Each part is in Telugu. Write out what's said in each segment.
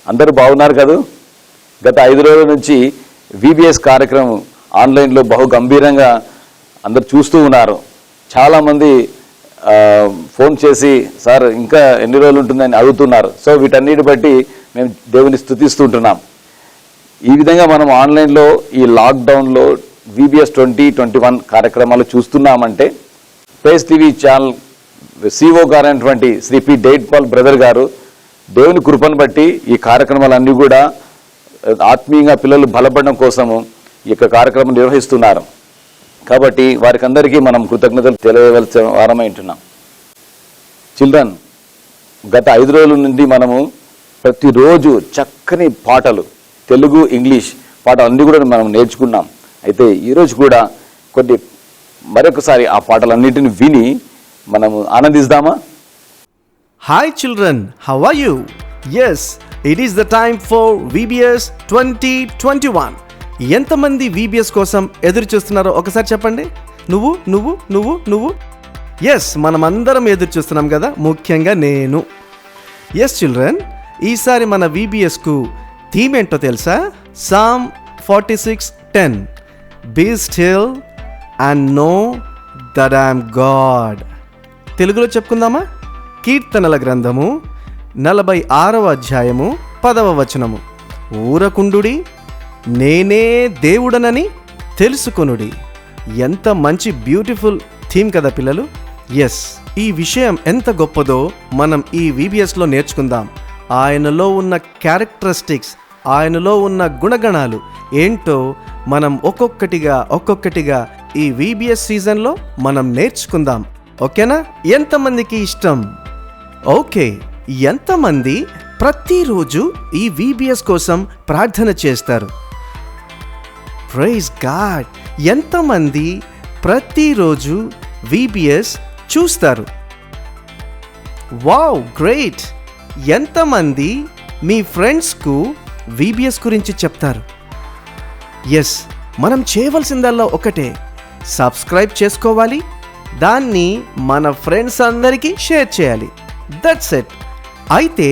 అందరూ బాగున్నారు కదా? గత 5 రోజుల నుంచి విబిఎస్ కార్యక్రమం ఆన్లైన్లో బహు గంభీరంగా అందరు చూస్తూ ఉన్నారు. చాలామంది ఫోన్ చేసి సార్ ఇంకా ఎన్ని రోజులు ఉంటుందని అడుగుతున్నారు. సో వీటన్నిటి బట్టి మేము దేవుని స్తుతిస్తుంటున్నాం. ఈ విధంగా మనం ఆన్లైన్లో ఈ లాక్డౌన్లో విబిఎస్ 2021 కార్యక్రమాలు చూస్తున్నామంటే ఫేస్ టీవీ ఛానల్ సిఓ గారైనటువంటి శ్రీ పి డేట్పాల్ బ్రదర్ గారు దేవుని కృపను బట్టి ఈ కార్యక్రమాలన్నీ కూడా ఆత్మీయంగా పిల్లలు బలపడడం కోసము ఈ యొక్క కార్యక్రమం నిర్వహిస్తున్నారు. కాబట్టి వారికి అందరికీ మనం కృతజ్ఞతలు తెలియవలసిన వారమై ఉంటున్నాం. చిల్డ్రన్, గత 5 రోజుల నుండి మనము ప్రతిరోజు చక్కని పాటలు, తెలుగు ఇంగ్లీష్ పాటలు అన్నీ కూడా మనం నేర్చుకున్నాం. అయితే ఈరోజు కూడా మరొకసారి ఆ పాటలన్నిటిని విని మనము ఆనందిద్దామా? Hi children, how are you? Yes, it is the time for VBS 2021. ఎంతమంది VBS కోసం ఎదురు చూస్తున్నారో ఒకసారి చెప్పండి. నువ్వు ఎస్, మనమందరం ఎదురు చూస్తున్నాం కదా, ముఖ్యంగా నేను. ఎస్ చిల్డ్రన్, ఈసారి మన VBSకు థీమ్ ఏంటో తెలుసా? Psalm 46:10 Be still and know that I am God. తెలుగులో చెప్పుకుందామా? కీర్తనల గ్రంథము 46వ అధ్యాయము 10వ వచనము. ఊరకుండుడి, నేనే దేవుడనని తెలుసుకొనుడి. ఎంత మంచి బ్యూటిఫుల్ థీమ్ కదా పిల్లలు. ఎస్, ఈ విషయం ఎంత గొప్పదో మనం ఈ VBSలో నేర్చుకుందాం. ఆయనలో ఉన్న క్యారెక్టరిస్టిక్స్, ఆయనలో ఉన్న గుణగణాలు ఏంటో మనం ఒక్కొక్కటిగా ఈ VBS సీజన్లో మనం నేర్చుకుందాం. ఓకేనా? ఎంతమందికి ఇష్టం? ఓకే, ఎంతమంది ప్రతిరోజు ఈ VBS కోసం ప్రార్థన చేస్తారు? Praise God. ఎంతమంది ప్రతిరోజు VBS చూస్తారు? Wow, great. ఎంతమంది మీ ఫ్రెండ్స్కు VBS గురించి చెప్తారు? ఎస్, మనం చేయవలసిందల్లా ఒకటే, సబ్స్క్రైబ్ చేసుకోవాలి, దాన్ని మన ఫ్రెండ్స్ అందరికీ షేర్ చేయాలి. That's it. అయితే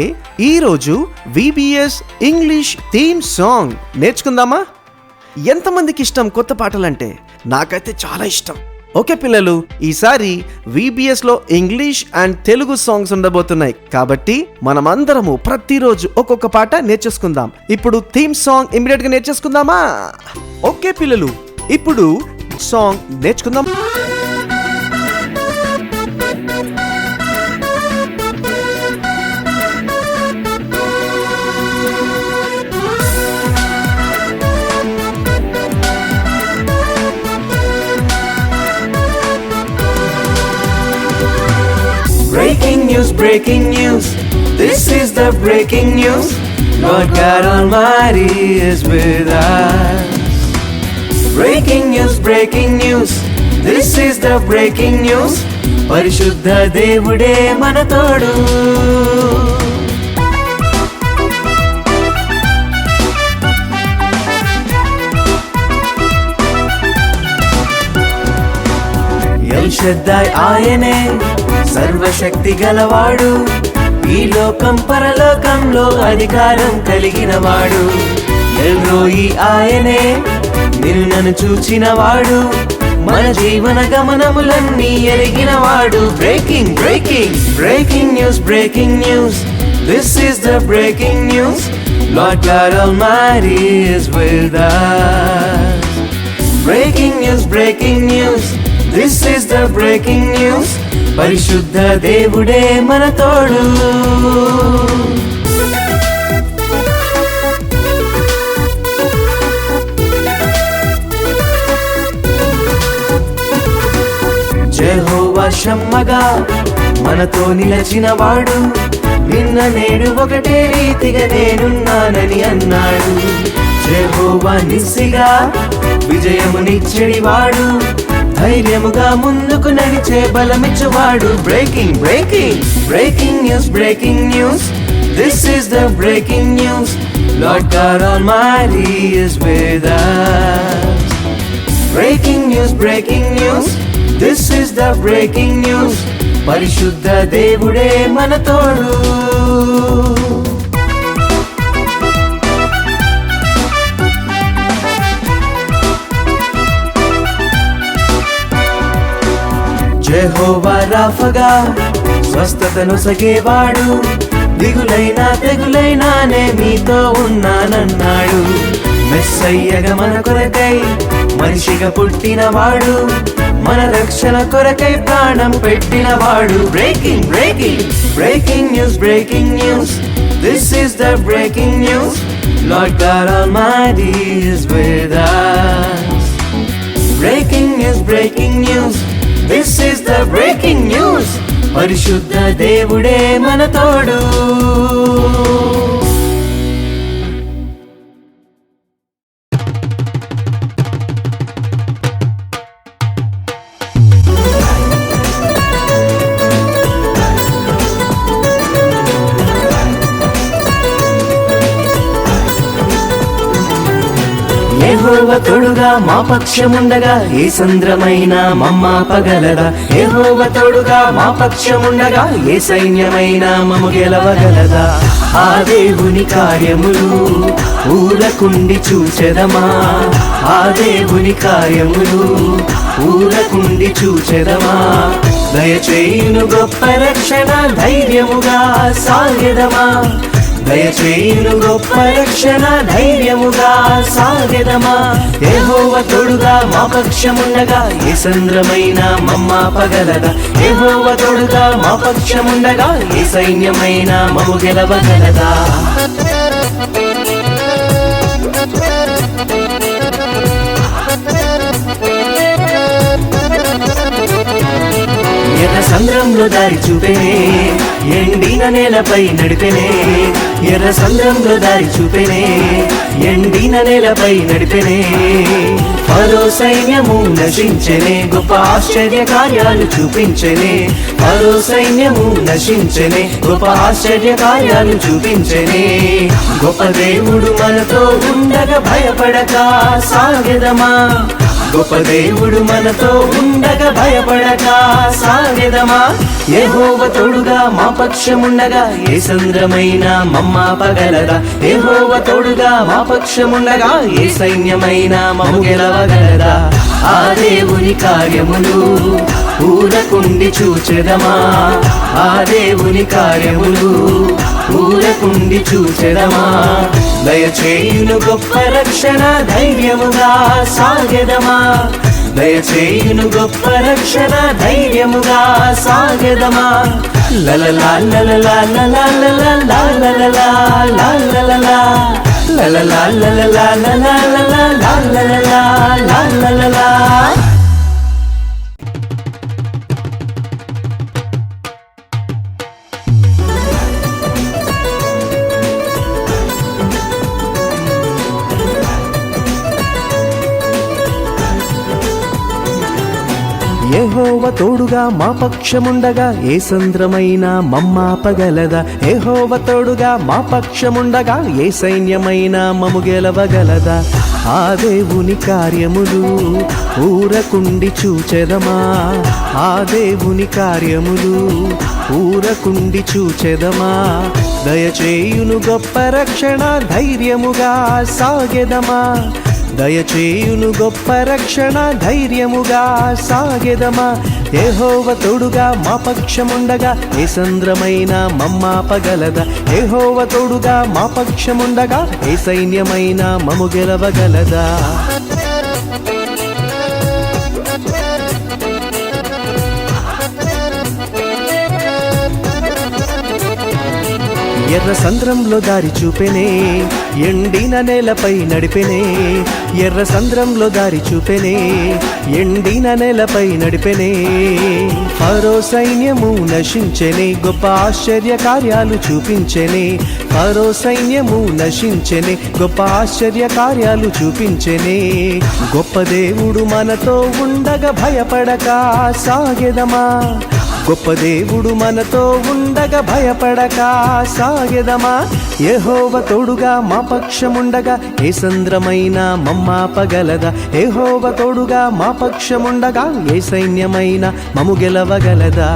ఈరోజు VBS ఇంగ్లీష్ థీమ్ సాంగ్ నేర్చుకుందామా? ఎంతమందికి ఇష్టం కొత్త పాటలంటే? నాకైతే చాలా ఇష్టం. ఓకే పిల్లలు, ఈసారి VBSలో ఇంగ్లీష్ అండ్ తెలుగు సాంగ్స్ ఉండబోతున్నాయి. కాబట్టి మనమందరము ప్రతిరోజు ఒక్కొక్క పాట నేర్చేసుకుందాం. ఇప్పుడు థీమ్ సాంగ్ ఇమ్మీడియట్ గా నేర్చేసుకుందామా? ఓకే పిల్లలు, ఇప్పుడు సాంగ్ నేర్చుకుందాం. Breaking news, this is the breaking news. Lord God Almighty is with us. Breaking news, this is the breaking news. Parishuddha Devude manatodu. El Shaddai ayane సర్వశక్తి గలవాడు, ఈ లోకం పరలోకంలో అధికారం కలిగినవాడు. ఎల్రోయి ఆయనే, నిన్ను నన్ను చూచినవాడు, మన జీవన గమనములన్నీ ఎరిగినవాడు. Breaking news, this is the breaking news. Lord God Almighty is with us. Breaking news, this is the breaking news. పరిశుద్ధ దేవుడే మన తోడు. యెహోవా షమ్మగా మనతో నిలచినవాడు, నిన్న నేడు ఒకటే రీతిగా నేనున్నానని అన్నాడు. యెహోవా నిస్సిగా విజయమునిచ్చెడివాడు, ధైర్యముగా ముందుకు నడిచే బలమిచ్చువాడు. Breaking news, this is the breaking news. Lord God Almighty is with us. Breaking news, this is the breaking news. పరిశుద్ధ దేవుడే మన తోడు. రాఫగా స్వస్థతను సగేవాడు, దిగులైనా తెగులైనానే మీతో ఉన్నానన్నాడు. మెస్సయ్యగా మన కొరకై మనిషిగా పుట్టినవాడు, మన రక్షణ కొరకై ప్రాణం పెట్టినవాడు. Breaking breaking breaking news, breaking news, this is the breaking news. Lord God Almighty is with us. Breaking news, breaking news, this is the breaking news. పరిశుద్ధ దేవుడే మన తోడు. యెహోవా తోడుగా మా పక్షముండగా ఏ సంద్రమైన మమ్మాపగలదా. యెహోవా తోడుగా మా పక్షముండగా ఏ సైన్యమైన మము గెలవగలదా. ఆ దేవుని కార్యములు ఊరకుండి చూచెదమా, ఆ దేవుని కార్యములు ఊరకుండి చూచెదమా. దయచేయును గొప్ప రక్షణ ధైర్యముగా సాగెదమా, దయచేయును గొప్ప రక్షణ ధైర్యముగా సాగెదమా. యెహోవా తోడుగా మా పక్షముండగా ఏ సంద్రమైన మమ్మాపగలదా. యెహోవా తోడుగా మా పక్షముండగా ఏ సైన్యమైన మము గెలవగలదా. ఎర్ర సంద్రంలో దారి చూపెనే, ఎండిన నేలపై నడిపెనే. ఎర్ర సంద్రంలో దారి చూపెనే, ఎండిన నేలపై నడిపెనే. ఫరో సైన్యము నశించెనే, గొప్ప ఆశ్చర్య కార్యాలు చూపించెనే. ఫరో సైన్యము నశించెనే, గొప్ప ఆశ్చర్య కార్యాలు చూపించెనే. గొప్ప దేవుడు మనతో ఉండగా భయపడక సాగెదమా, గొప్ప దేవుడు మనతో ఉండగా భయపడక సాగెదమా. యెహోవా తోడుగా మా పక్షముండగా ఏ సంద్రమైన మమ్మాపగలదా. యెహోవా తోడుగా మా పక్షముండగా ఏ సైన్యమైన మము గెలవగలదా. ఆ దేవుని కార్యములు ఊరకుండి చూచెదమా, ఆ దేవుని కార్యములు ఊరకుండి చూచెదమా. దయచేయును గొప్ప రక్షణ ధైర్యముగా సాగెదమా, దయచేయును గొప్ప రక్షణ ధైర్యముగా సాగెదమా. లలలా లలలా లలలా లలలా లలలా లలలా లలలా లలలా లలలా లలలా లలలా. యెహోవా తోడుగా మా పక్షముండగా ఏ సంద్రమైన మమ్మాపగలదా. యెహోవా తోడుగా మా పక్షముండగా ఏ సైన్యమైన మము గెలవగలదా. ఆ దేవుని కార్యములు ఊరకుండి చూచెదమా, ఆ దేవుని కార్యములు ఊరకుండి చూచెదమా. దయచేయును గొప్ప రక్షణ ధైర్యముగా సాగెదమా, దయచేయును గొప్ప రక్షణ ధైర్యముగా సాగెదమా. యెహోవా తోడుగా మా పక్షముండగా ఏ సంద్రమైన మమ్మాపగలదా. యెహోవా తోడుగా మా పక్షముండగా ఏ సైన్యమైన మము గెలవగలదా. ఎర్ర సంద్రంలో దారి చూపెనే, ఎండిన నేలపై నడిపెనే. ఎర్ర సంద్రంలో దారి చూపెనే, ఎండిన నేలపై నడిపెనే. ఫరో సైన్యము నశించెనే, గొప్ప ఆశ్చర్య కార్యాలు చూపించెనే. ఫరో సైన్యము నశించెనే, గొప్ప ఆశ్చర్య కార్యాలు చూపించెనే. గొప్ప దేవుడు మనతో ఉండగా భయపడక సాగెదమా, గొప్ప దేవుడు మనతో ఉండగా భయపడక సాగెదమా. యెహోవా తోడుగా మా పక్షముండగా ఏ సంద్రమైన మమ్మాపగలదా. యెహోవా తోడుగా మా పక్షముండగా ఏ సైన్యమైన మము గెలవగలదా.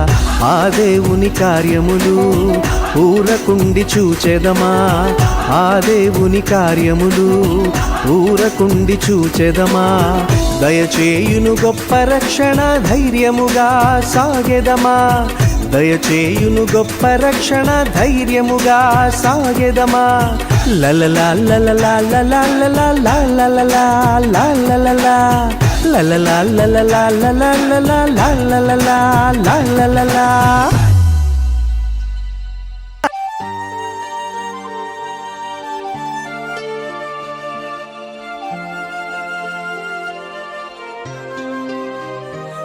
ఆ దేవుని కార్యములు ఊరకుండి చూచెదమా, ఆ దేవుని కార్యములు ఊరకుండి చూచెదమా. దయచేయును గొప్ప రక్షణ ధైర్యముగా సాగెదమా, దయచేయును గొప్ప రక్షణ ధైర్యముగా సాగెదమా. లలలా లలలా లలలా లలలా లలలా లలలా లలలా లలలా లలలా లలలా లలలా.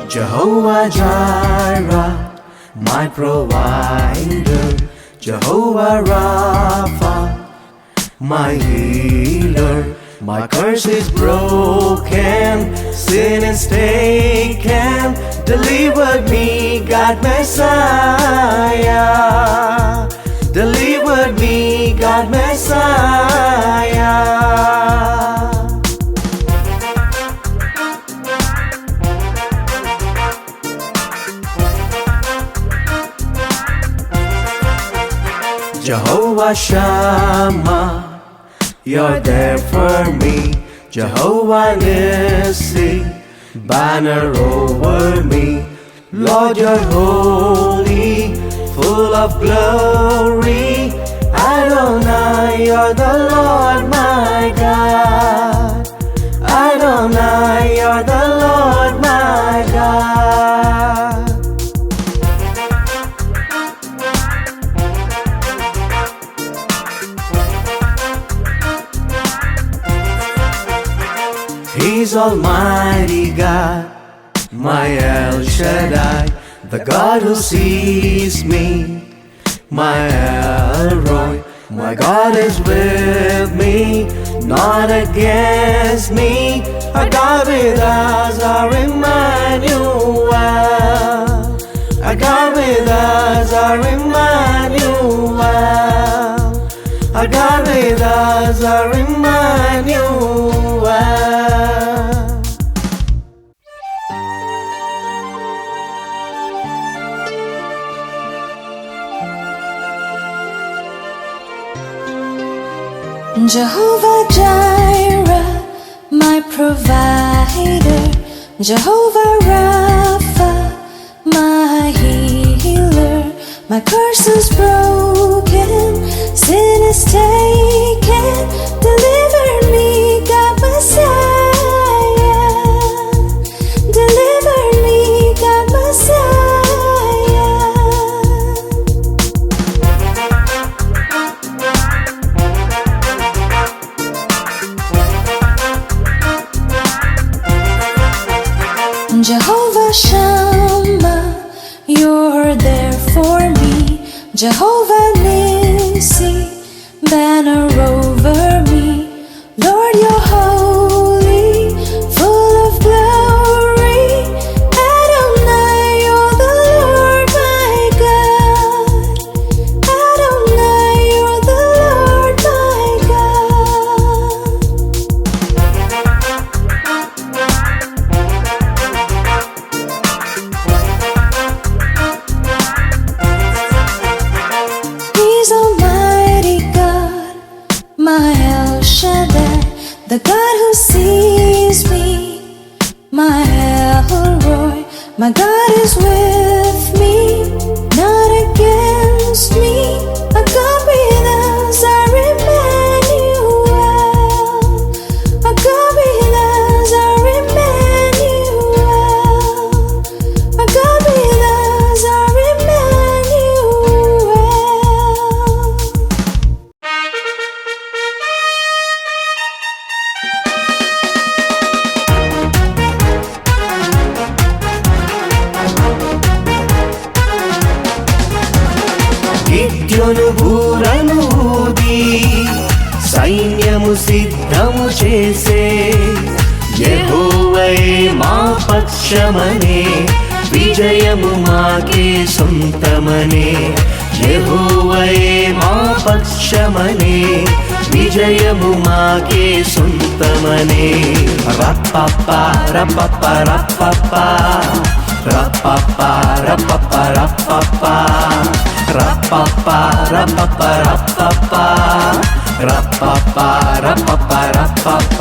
Jehovah Jireh, my provider. Jehovah Rapha, my healer. My curse is broken, sin is taken. Delivered me, God Messiah. Delivered me, God Messiah. Jehovah Shammah, you're there for me. Jehovah Nissi, banner over me. Lord, you're holy, full of glory. Adonai, you're the Lord my God. Adonai, you're the Lord my God. He's Almighty God, my El Shaddai, the God who sees me, my El Roy. My God is with me, not against me. Our God with us, our Emmanuel. Our God with us, our Emmanuel. Our God with us, our Emmanuel. Jehovah Jireh, my provider. Jehovah Rapha, my healer. My curse is broken, sin is taken. Deliver me, God Messiah. Deliver me, God Messiah. Jehovah Shammah, you're there for me. Jehovah Nissi, banner over me. Lord, you're holy, full of glory. Adonai, you're the Lord my God. Adonai, you're the Lord my God. He's Almighty God, my El Shaddai, the God who sees me, my El Roy. My God is with me, not against me. Our God with us, our Emmanuel. Our God with us, our Emmanuel. Our God with us, our Emmanuel. గిద్యోను బూరను ఊది సైన్యము సిద్ధము చేసే యెహోవాయే మా పక్షమనే విజయము మాకే సొంతమనే యెహోవాయే మా పక్షమనే విజయము మాకే సొంతమనే రప్పప్ప రప్పప్ప రప్పప్ప రప్పప్ప రప్పప్ప రప్పప్ప రప్పప్ప రప్పప్ప రప్పప్ప రప్పప్ప రప్పప్ప రప్పప్ప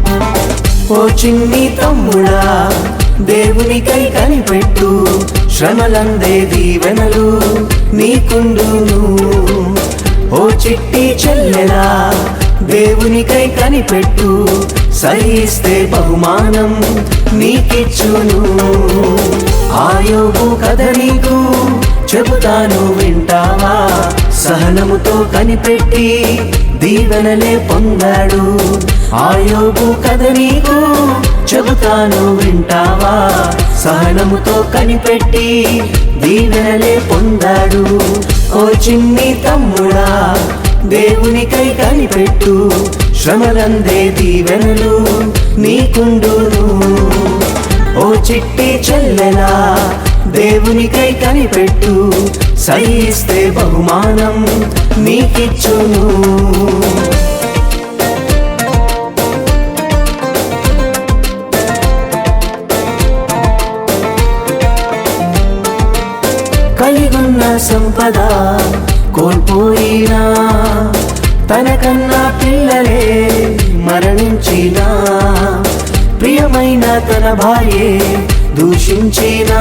చిన్ని తమ్ముడా దేవునికై కనిపెట్టు, శ్రమలందే దీవెనలు నీకుండును. ఓ చిట్టి చెల్లెలా దేవునికై కనిపెట్టు, సహిస్తే బహుమానం నీకిచ్చును. ఆయోబు కథ నీకు చెబుతాను వింటావా, సహనముతో కనిపెట్టి దీవెనలే పొందాడు. ఆయోబు కథ నీకు చెబుతాను వింటావా, సహనముతో కనిపెట్టి దీవెనలే పొందాడు. ఓ చిన్ని తమ్ముడా దేవునికై కనిపెట్టు, శ్రమలందే దీవెనలు నీకుండును. ఓ చిట్టి చెల్లెలా దేవునికై కనిపెట్టు, సహిస్తే బహుమానం నీకిచ్చును. కలిగున్న సంపద కోల్పోయినా, తనకన్నా పిల్లలే మరణించినా, ప్రియమైన తన భార్యే దూషించినా,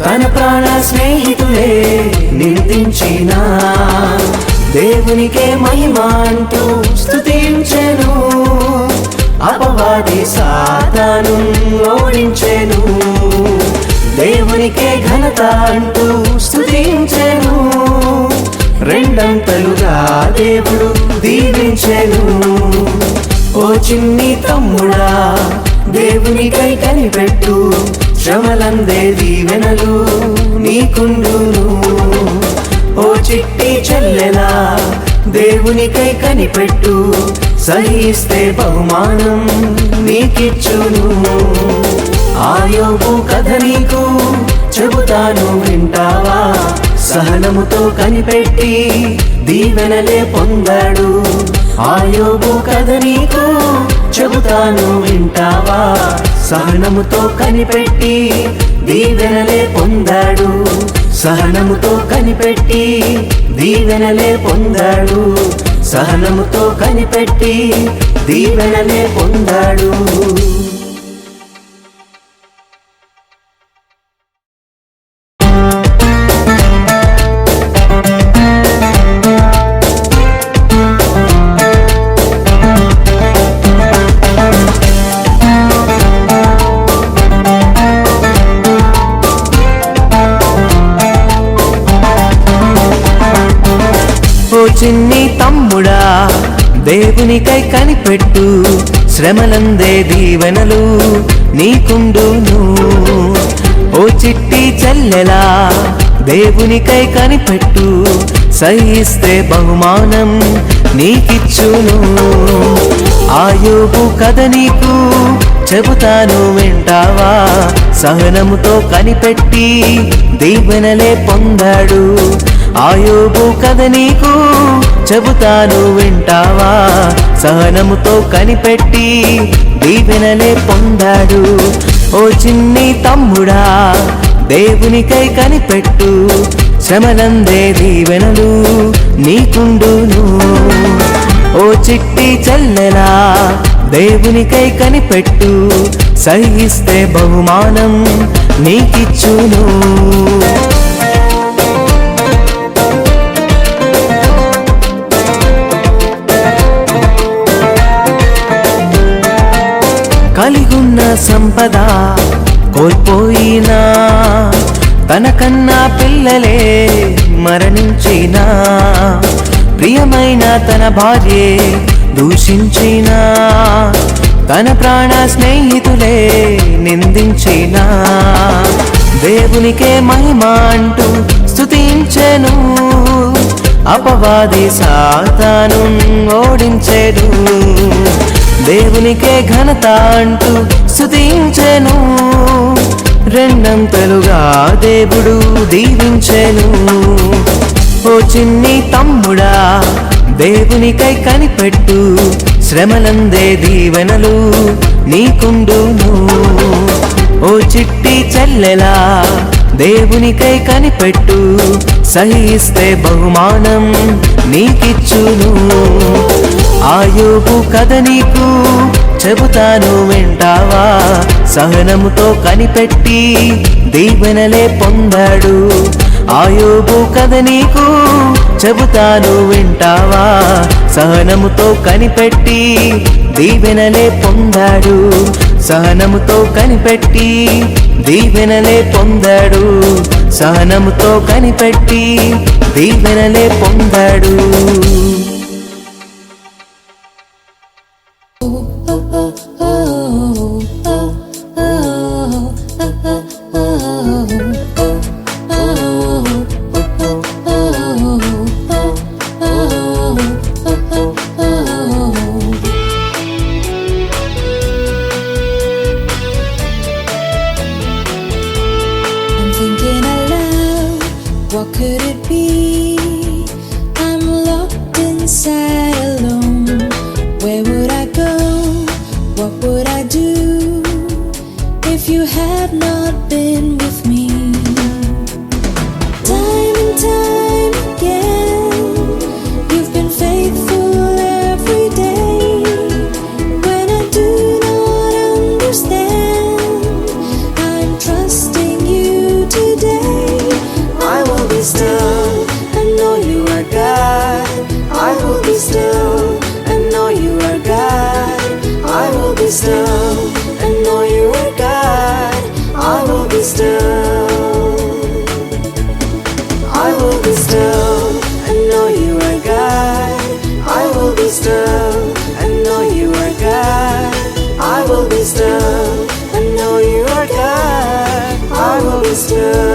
తన ప్రాణ స్నేహితులే నిందించినా, దేవునికే మహిమ అంటూ స్తుతించెను. అపవాది సాతాను ఓడించెను, దేవునికే ఘనత అంటూ స్తుతించెను. రెండంతలుగా దేవుడు దీవించెను. ఓ చిన్ని తమ్ముడా దేవునికై కనిపెట్టు, శ్రమలందే దీవెనలు నీకుండును. ఓ చిట్టి చెల్లెలా దేవునికై కనిపెట్టు, సహిస్తే బహుమానం నీకిచ్చును. ఆయోబు కథ నీకు చెబుతాను వింటావా, సహనముతో కనిపెట్టి దీవెనలే పొందాడు. ఆయోబు కథ నీకు చెబుతాను వింటావా, సహనముతో కనిపెట్టి దీవెనలే పొందాడు. సహనముతో కనిపెట్టి దీవెనలే పొందాడు. సహనముతో కనిపెట్టి దీవెనలే పొందాడు. చిన్ని తమ్ముడా దేవునికై కనిపెట్టు, శ్రమలందే దీవెనలు నీకుండును. ఓ చిట్టి చెల్లెలా దేవునికై కనిపెట్టు, సహిస్తే బహుమానం నీకిచ్చును. ఆయోబు కథ నీకు చెబుతాను వింటావా, సహనముతో కనిపెట్టి దీవెనలే పొందాడు. ఆయోబు కథ నీకు చెబుతాను వింటావా, సహనముతో కనిపెట్టి దీవెనలే పొందాడు. ఓ చిన్ని తమ్ముడా దేవునికై కనిపెట్టు, శ్రమలందే దీవెనలు నీకుండును. ఓ చిట్టి చెల్లెలా దేవునికై కనిపెట్టు, సహిస్తే బహుమానం నీకిచ్చును. కలిగున్న సంపద కోల్పోయినా, తనకన్నా పిల్లలే మరణించినా, ప్రియమైన తన భార్యే దూషించినా, తన ప్రాణ స్నేహితులే నిందించినా, దేవునికే మహిమ అంటూ స్తుతించెను. అపవాది సాతాను ఓడించెను, దేవునికే ఘనత అంటూ స్తుతించెను. రెండంతలుగా దేవుడు దీవించెను. ఓ చిన్ని తమ్ముడా దేవునికై కనిపెట్టు, శ్రమలందే దీవెనలు నీకుండును. ఓ చిట్టి చెల్లెలా దేవునికై కనిపెట్టు, సహిస్తే బహుమానం నీకిచ్చును. ఆయోబు కథ నీకు చెబుతాను వింటావా? సహనముతో కనిపెట్టి దీవెనలే పొందాడు ఆయోబు కథ నీకు చెబుతాను వింటావా? సహనముతో కనిపెట్టి దీవెనలే పొందాడు, సహనముతో కనిపెట్టి దీవెనలే పొందాడు, సహనముతో కనిపెట్టి దీవెనలే పొందాడు. What could it be? I'm locked inside alone. Where would I go? What would I do if you had not been with me? Time and time again, you've been faithful every day. When I do not understand, I'm trusting you today. I will be still and know you are God. I will be still and know you are God. I will be still and know you are God. I will be still. I will be still and know you are God. I will be still and know you are God. I will be still and know you are God. I will be still.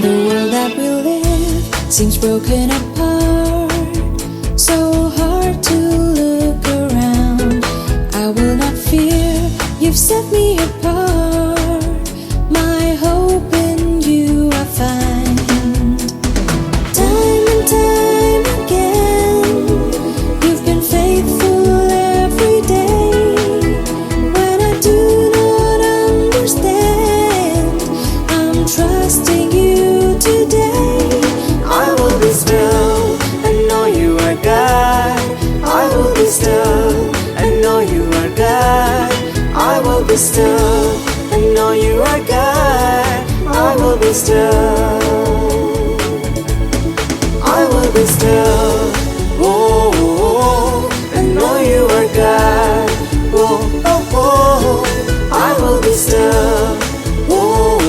The world that we live seems broken apart, so hard to look around. I will not fear, you've set me apart. My hope in you I find. Time and time again, you've been faithful every day. When I do not understand, I'm trusting you today. I will be still and know you are God. I will be still and know you are God. I will be still and know you are God. I will be still. I will be still. Oh, oh, oh, and know you are God. Oh, oh, oh. I will be still. Oh,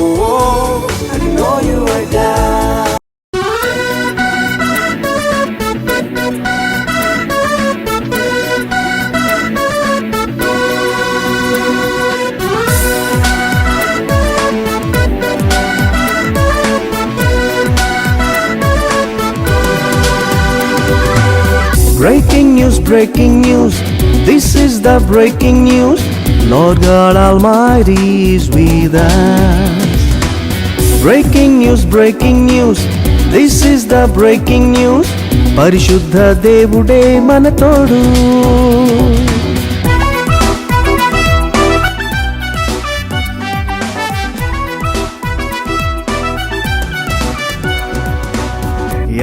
oh, oh, and know you are God. Breaking news, breaking news. This is the breaking news. Lord God Almighty is with us. Breaking news, breaking news. This is the breaking news. పరిశుద్ధ దేవుడే మన తోడు.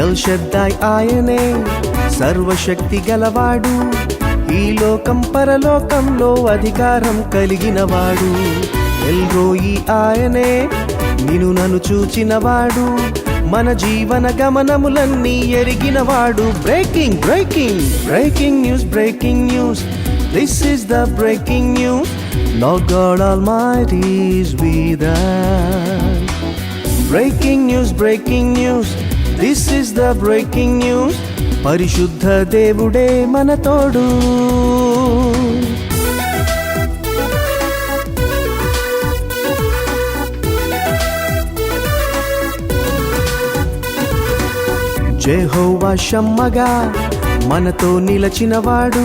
ఎల్ షద్దాయ్ ఆయనే సర్వశక్తి గలవాడు, ఈ లోకం పరలోకంలో అధికారం కలిగినవాడు. ఎల్రోయి ఆయనే నిన్ను నన్ను చూచినవాడు, మన జీవన గమనములన్నీ ఎరిగినవాడు. Breaking breaking breaking news, breaking news. This is the breaking news. Lord God Almighty is with us. Breaking news, breaking news. This is the breaking news. పరిశుద్ధ దేవుడే మన తోడు. యెహోవా షమ్మగా మనతో నిలచినవాడు,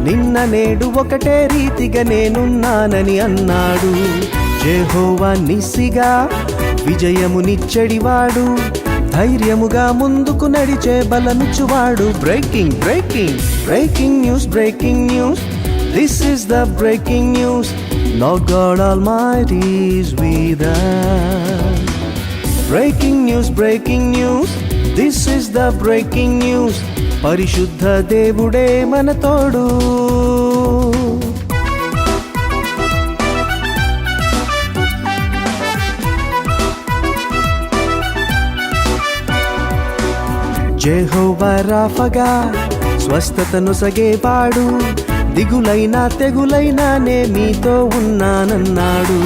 నిన్న నేడు ఒకటే రీతిగా నేనున్నానని అన్నాడు. యెహోవా నిస్సిగా విజయమునిచ్చడివాడు, ధైర్యముగా ముందుకు నడిచే బలమిచ్చువాడు. Breaking breaking breaking news, breaking news. This is the breaking news. Lord God Almighty is with us. Breaking news, this is the breaking news. పరిశుద్ధ దేవుడే మన తోడు. యెహోవా రాఫగా స్వస్థతను సగేవాడు, దిగులైనా తెగులైనా నే మీతో ఉన్నానన్నాడు.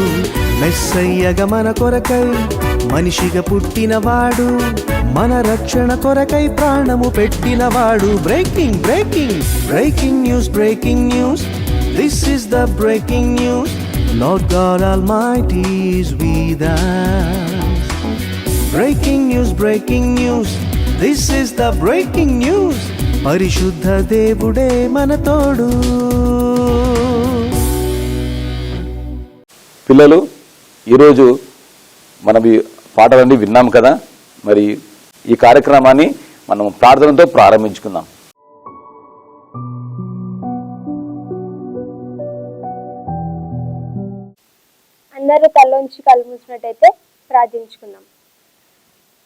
మెస్సయ్యగా మన కొరకై మనిషిగా పుట్టినవాడు, మన రక్షణ కొరకై ప్రాణము పెట్టినవాడు. Breaking news, this is the breaking news. Lord God Almighty is with us. Breaking news, this is the breaking news. పరిశుద్ధ దేవుడే మన తోడు. పిల్లలు, ఈరోజు మనం ఈ పాటలన్నీ విన్నాం కదా. మరి ఈ కార్యక్రమాన్ని మనం ప్రార్థనతో ప్రారంభించుకుందాం. అందరూ తల్లోంచి కళ్ళు మూసినట్టయితే ప్రార్థించుకుందాం.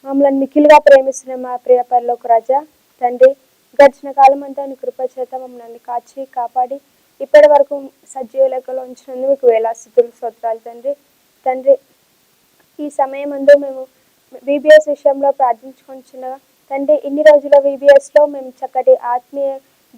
మమ్మల్ని మిక్కిలుగా ప్రేమిస్తున్న మా ప్రియ పరలోక రాజా, తండ్రి, గడిచిన కాలం అంతా నీ కృప చేత మమ్మల్ని కాచి కాపాడి ఇప్పటి వరకు సజీవ లెక్కలో ఉంచినందుకు మీకు వేలాస్తుతులు స్తోత్రాలు తండ్రి. ఈ సమయం అందు మేము VBS విషయంలో ప్రార్థించుకుంటున్నాగా తండ్రి, ఇన్ని రోజుల VBSలో మేము చక్కటి ఆత్మీయ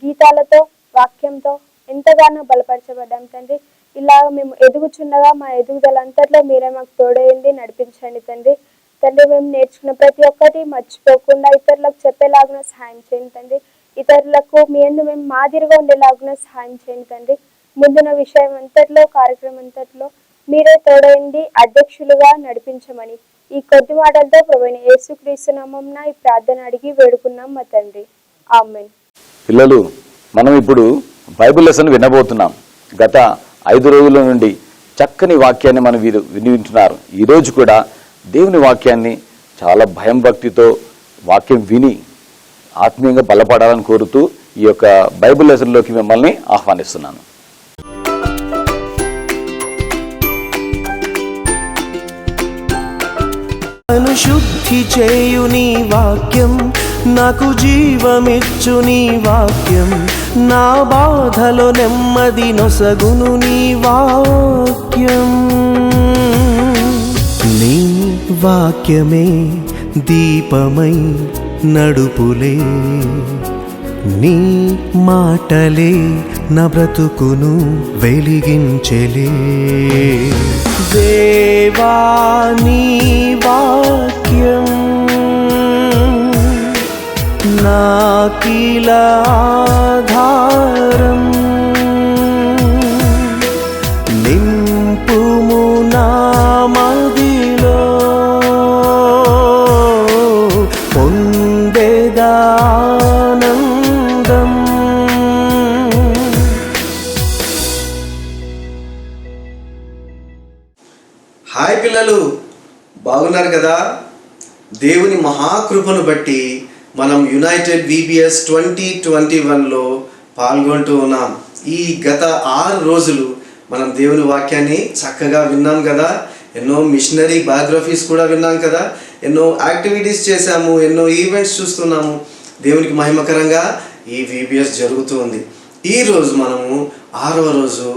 గీతాలతో వాక్యంతో ఎంతగానో బలపరచబడ్డాం తండ్రి. ఇలా మేము ఎదుగుచుండగా మా ఎదుగుదల అంతట్లో మీరే మాకు తోడేయండి, నడిపించండి తండ్రి. మేము నేర్చుకున్న ప్రతి ఒక్కటి మర్చిపోకుండా ఇతరులకు చెప్పేలాగున సహాయం చేయండి తండ్రి. ఇతరులకు మీ యందు మేము మాదిరిగా ఉండేలాగున సహాయం చేయండి తండ్రి. ముందున్న విషయం అంతట్లో, కార్యక్రమం అంతట్లో మీరే తోడైంది అధ్యక్షులుగా నడిపించమని ఈ కొద్ది మాటలతో ప్రభువైన యేసుక్రీస్తు నామమున ఈ ప్రార్థన అడిగి వేడుకున్నాం మా తండ్రి. ఆమేన్. పిల్లలు, మనం ఇప్పుడు బైబిల్ లెసన్ వినబోతున్నాం. గత 5 రోజుల నుండి చక్కని వాక్యాన్ని మనం వింటున్నారు. ఈరోజు కూడా దేవుని వాక్యాన్ని చాలా భయం భక్తితో వాక్యం విని ఆత్మీయంగా బలపడాలని కోరుతూ ఈ యొక్క బైబిల్ లెసన్లోకి మిమ్మల్ని ఆహ్వానిస్తున్నాను. శుద్ధి చేయు నీ వాక్యం, నాకు జీవమిచ్చు నీ వాక్యం, నా బాధలో నెమ్మది నొసగును నీ వాక్యం. నీ వాక్యమే దీపమై నడుపులే, నీ మాటలే నా బ్రతుకును వెలిగించెలే. దేవా నీ వాక్యం నాకిల ఆధారం, నింపుము నా మదిలో పొందేదానందం. హాయ్ పిల్లలు, బాగున్నారు కదా? దేవుని మహాకృపను బట్టి మనం యునైటెడ్ VBS 2021లో పాల్గొంటూ ఉన్నాం. ఈ గత 6 రోజులు మనం దేవుని వాక్యాన్ని చక్కగా విన్నాం కదా. ఎన్నో మిషనరీ బయోగ్రఫీస్ కూడా విన్నాం కదా. ఎన్నో యాక్టివిటీస్ చేశాము, ఎన్నో ఈవెంట్స్ చూస్తున్నాము. దేవునికి మహిమకరంగా ఈ VBS జరుగుతూ ఉంది. ఈరోజు మనము 6వ రోజు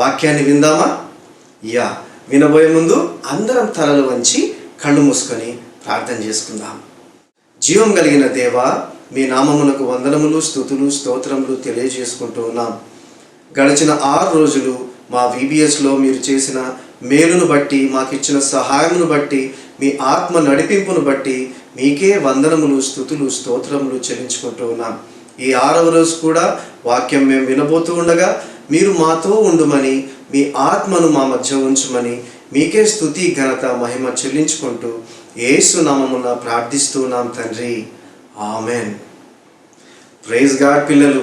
వాక్యాన్ని విందామా? వినబోయే ముందు అందరం తలలు వంచి కళ్ళు మూసుకొని ప్రార్థన చేసుకుందాం. జీవం కలిగిన దేవా, మీ నామమునకు వందనములు, స్తుతులు, స్తోత్రములు తెలియజేసుకుంటూ ఉన్నాం. గడిచిన 6 రోజులు మా VBSలో మీరు చేసిన మేలును బట్టి, మాకు ఇచ్చిన సహాయమును బట్టి, మీ ఆత్మ నడిపింపును బట్టి మీకే వందనములు, స్తుతులు, స్తోత్రములు చెల్లించుకుంటూ ఉన్నాం. ఈ 6వ రోజు కూడా వాక్యం మేము వినబోతూ ఉండగా మీరు మాతో ఉండుమని, మీ ఆత్మను మా మధ్య ఉంచుమని మీకే స్తుతి, ఘనత, మహిమ చెల్లించుకుంటూ యేసు నామమున ప్రార్థిస్తున్నాం తండ్రి. ఆమెన్. Praise God. పిల్లలు,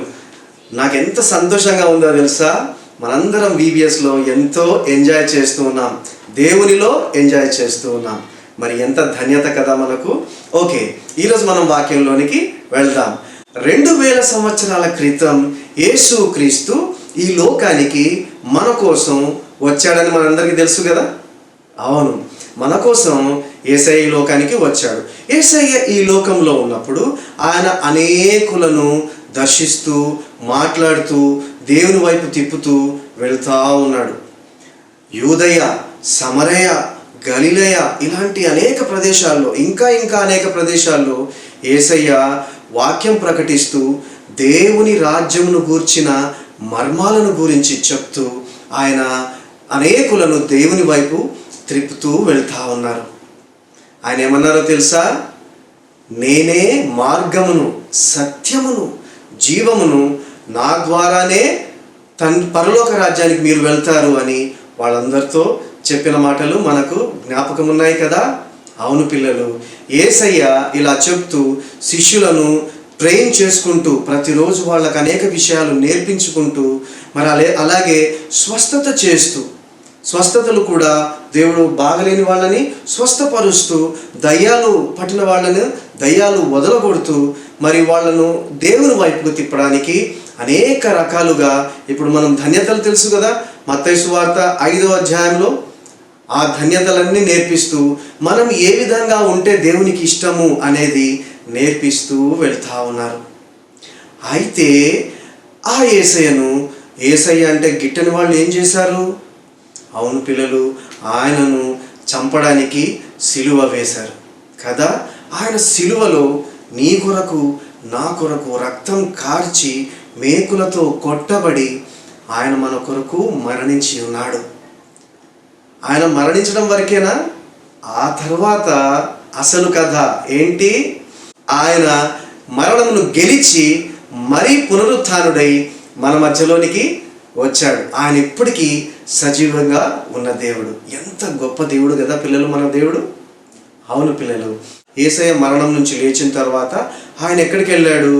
నాకెంత సంతోషంగా ఉందో తెలుసా? మనందరం VBSలో ఎంతో ఎంజాయ్ చేస్తూ ఉన్నాం, దేవునిలో ఎంజాయ్ చేస్తూ ఉన్నాం. మరి ఎంత ధన్యత కదా మనకు. ఓకే, ఈరోజు మనం వాక్యంలోనికి వెళ్దాం. 2000 సంవత్సరాల క్రితం యేసు క్రీస్తు ఈ లోకానికి మన కోసం వచ్చాడని మనందరికీ తెలుసు కదా. అవును, మన కోసం యేసయ్య ఈ లోకానికి వచ్చాడు. యేసయ్య ఈ లోకంలో ఉన్నప్పుడు ఆయన అనేకులను దర్శిస్తూ, మాట్లాడుతూ, దేవుని వైపు తిప్పుతూ వెళ్తా ఉన్నాడు. యూదయ, సమరయ, గలిలయ ఇలాంటి అనేక ప్రదేశాల్లో, ఇంకా అనేక ప్రదేశాల్లో యేసయ్య వాక్యం ప్రకటిస్తూ దేవుని రాజ్యమును గూర్చిన మర్మాలను గురించి చెప్తూ ఆయన అనేకులను దేవుని వైపు త్రిప్పుతూ వెళ్తా ఉన్నారు. ఆయన ఏమన్నారో తెలుసా? నేనే మార్గమును, సత్యమును, జీవమును, నా ద్వారానే పరలోక రాజ్యానికి మీరు వెళ్తారు అని వాళ్ళందరితో చెప్పిన మాటలు మనకు జ్ఞాపకం ఉన్నాయి కదా. అవును పిల్లలు, యేసయ్య ఇలా చెప్తూ శిష్యులను ట్రైన్ చేసుకుంటూ ప్రతిరోజు వాళ్ళకు అనేక విషయాలు నేర్పించుకుంటూ మరి అలాగే స్వస్థత చేస్తూ, స్వస్థతలు కూడా దేవుడు బాగలేని వాళ్ళని స్వస్థపరుస్తూ, దయ్యాలు పట్టిన వాళ్ళని దయ్యాలు వదలగొడుతూ మరి వాళ్ళను దేవుని వైపుకు తిప్పడానికి అనేక రకాలుగా ఇప్పుడు మనం ధన్యతలు తెలుసు కదా, మత్తయి సువార్త 5వ అధ్యాయంలో ఆ ధన్యతలన్నీ నేర్పిస్తూ మనం ఏ విధంగా ఉంటే దేవునికి ఇష్టము అనేది నేర్పిస్తూ వెళ్తా ఉన్నారు. అయితే ఆ యేసయ్య అంటే గిట్టని వాళ్ళు ఏం చేశారు? అవును పిల్లలు, ఆయనను చంపడానికి సిలువ వేశారు కదా. ఆయన సిలువలో నీ కొరకు, నా కొరకు రక్తం కార్చి మేకులతో కొట్టబడి ఆయన మన కొరకు మరణించి ఉన్నాడు. ఆయన మరణించడం వరకేనా? ఆ తర్వాత అసలు కథ ఏంటి? ఆయన మరణమును గెలిచి మరీ పునరుత్థానుడై మన మధ్యలోనికి వచ్చాడు. ఆయన ఇప్పటికీ సజీవంగా ఉన్న దేవుడు. ఎంత గొప్ప దేవుడు కదా పిల్లలు మన దేవుడు. అవును పిల్లలు, యేసయ్య మరణం నుంచి లేచిన తర్వాత ఆయన ఎక్కడికి వెళ్ళాడు?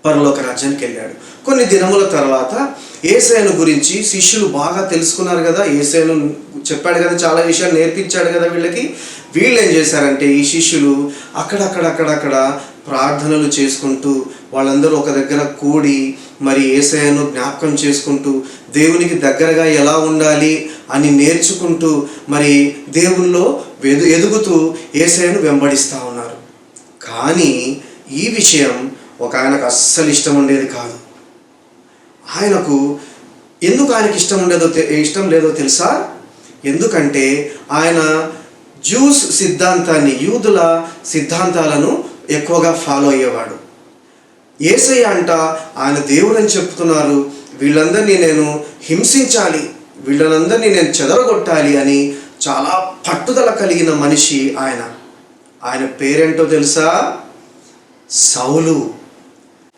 పరలోక రాజ్యానికి వెళ్ళాడు. కొన్ని దినముల తర్వాత యేసయ్యను గురించి శిష్యులు బాగా తెలుసుకున్నారు కదా. యేసయ్యను చెప్పాడు కదా, చాలా విషయాలు నేర్పించాడు కదా వీళ్ళకి. వీళ్ళు ఏం చేశారంటే ఈ శిష్యులు అక్కడక్కడ ప్రార్థనలు చేసుకుంటూ వాళ్ళందరూ ఒక దగ్గర కూడి మరి యేసయ్యను జ్ఞాపకం చేసుకుంటూ దేవునికి దగ్గరగా ఎలా ఉండాలి అని నేర్చుకుంటూ మరి దేవుల్లో ఎదుగుతూ యేసయ్యను వెంబడిస్తూ ఉన్నారు. కానీ ఈ విషయం ఒక ఆయనకు అస్సలు ఇష్టం ఉండేది కాదు. ఆయనకు ఎందుకు ఆయనకి ఇష్టం లేదో తెలుసా? ఎందుకంటే ఆయన జ్యూస్ సిద్ధాంతాన్ని, యూదుల సిద్ధాంతాలను ఎక్కువగా ఫాలో అయ్యేవాడు. యేసయ్య అంట ఆయన దేవుడు అని చెప్తున్నారు, వీళ్ళందరినీ నేను హింసించాలి, వీళ్ళందరినీ నేను చెదరగొట్టాలి అని చాలా పట్టుదల కలిగిన మనిషి ఆయన. ఆయన పేరేంటో తెలుసా? సౌలు.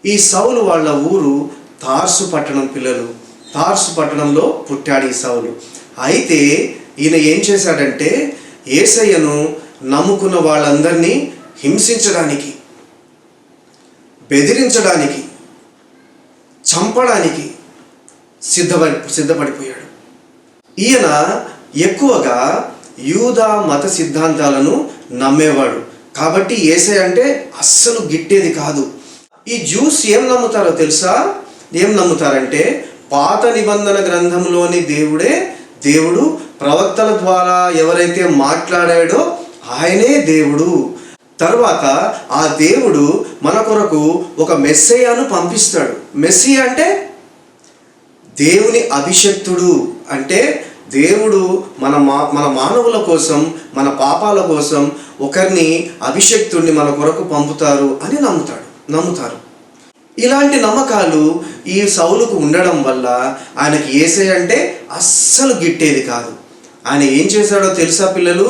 ఈ సౌలు వాళ్ళ ఊరు తార్సు పట్టణం పిల్లలు. తార్సు పట్టణంలో పుట్టాడు ఈ సౌలు. అయితే ఈయన ఏం చేశాడంటే యేసయ్యను నమ్ముకున్న వాళ్ళందరినీ హింసించడానికి, బెదిరించడానికి, చంపడానికి సిద్ధపడిపోయాడు. ఈయన ఎక్కువగా యూదా మత సిద్ధాంతాలను నమ్మేవాడు. కాబట్టి యేసయ్య అంటే అస్సలు గిట్టేది కాదు. ఈ జ్యూస్ ఏం నమ్ముతారో తెలుసా? ఏం నమ్ముతారంటే పాత నిబంధన గ్రంథంలోని దేవుడు ప్రవక్తల ద్వారా ఎవరైతే మాట్లాడాడో ఆయనే దేవుడు. తర్వాత ఆ దేవుడు మన కొరకు ఒక మెస్సయ్యను పంపిస్తాడు. మెస్సియా అంటే దేవుని అభిషక్తుడు. అంటే దేవుడు మన మానవుల కోసం, మన పాపాల కోసం ఒకరిని అభిషక్తుడిని మన కొరకు పంపుతారు అని నమ్ముతారు. ఇలాంటి నమ్మకాలు ఈ సౌలుకు ఉండడం వల్ల ఆయనకి యేసయ్య అంటే అస్సలు గిట్టేది కాదు. ఆయన ఏం చేశాడో తెలుసా పిల్లలు?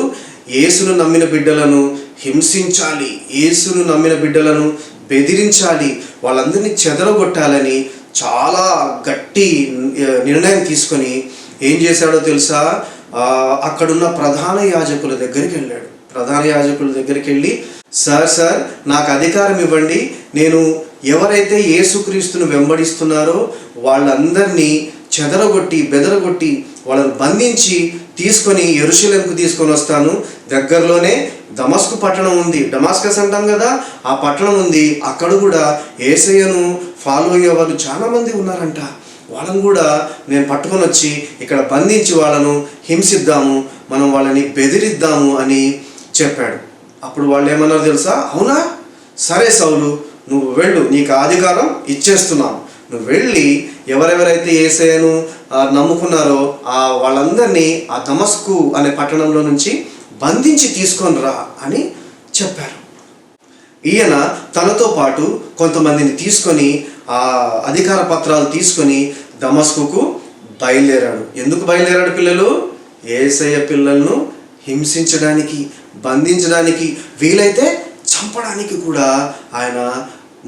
యేసును నమ్మిన బిడ్డలను హింసించాలి, యేసును నమ్మిన బిడ్డలను బెదిరించాలి, వాళ్ళందరినీ చెదరగొట్టాలని చాలా గట్టి నిర్ణయం తీసుకొని ఏం చేశాడో తెలుసా? అక్కడున్న ప్రధాన యాజకుల దగ్గరికి వెళ్ళాడు. ప్రధాన యాజకుల దగ్గరికి వెళ్ళి, సార్ నాకు అధికారం ఇవ్వండి, నేను ఎవరైతే యేసుక్రీస్తును వెంబడిస్తున్నారో వాళ్ళందరినీ చెదరగొట్టి, బెదరగొట్టి, వాళ్ళని బంధించి తీసుకొని యెరూషలేముకు తీసుకొని వస్తాను. దగ్గరలోనే దమస్కు పట్టణం ఉంది, డమాస్కస్ అంటాం కదా, ఆ పట్టణం ఉంది. అక్కడ కూడా యేసయ్యను ఫాలో అయ్యే వాళ్ళు చాలామంది ఉన్నారంట. వాళ్ళని కూడా నేను పట్టుకొని వచ్చి ఇక్కడ బంధించి వాళ్ళను హింసిద్దాము, మనం వాళ్ళని బెదిరిద్దాము అని చెప్పాడు. అప్పుడు వాళ్ళు ఏమన్నారు తెలుసా? అవునా, సరే సౌలు, నువ్వు వెళ్ళు, నీకు అధికారం ఇచ్చేస్తున్నాం, నువ్వు వెళ్ళి ఎవరెవరైతే యేసయ్యను నమ్ముకున్నారో వాళ్ళందరినీ ఆ దమస్కు అనే పట్టణంలో నుంచి బంధించి తీసుకొని రా అని చెప్పారు. ఈయన తనతో పాటు కొంతమందిని తీసుకొని ఆ అధికార పత్రాలు తీసుకొని దమస్కుకు బయలుదేరాడు. ఎందుకు బయలుదేరాడు పిల్లలు? యేసయ్య పిల్లలను హింసించడానికి, బంధించడానికి, వీలైతే చంపడానికి కూడా ఆయన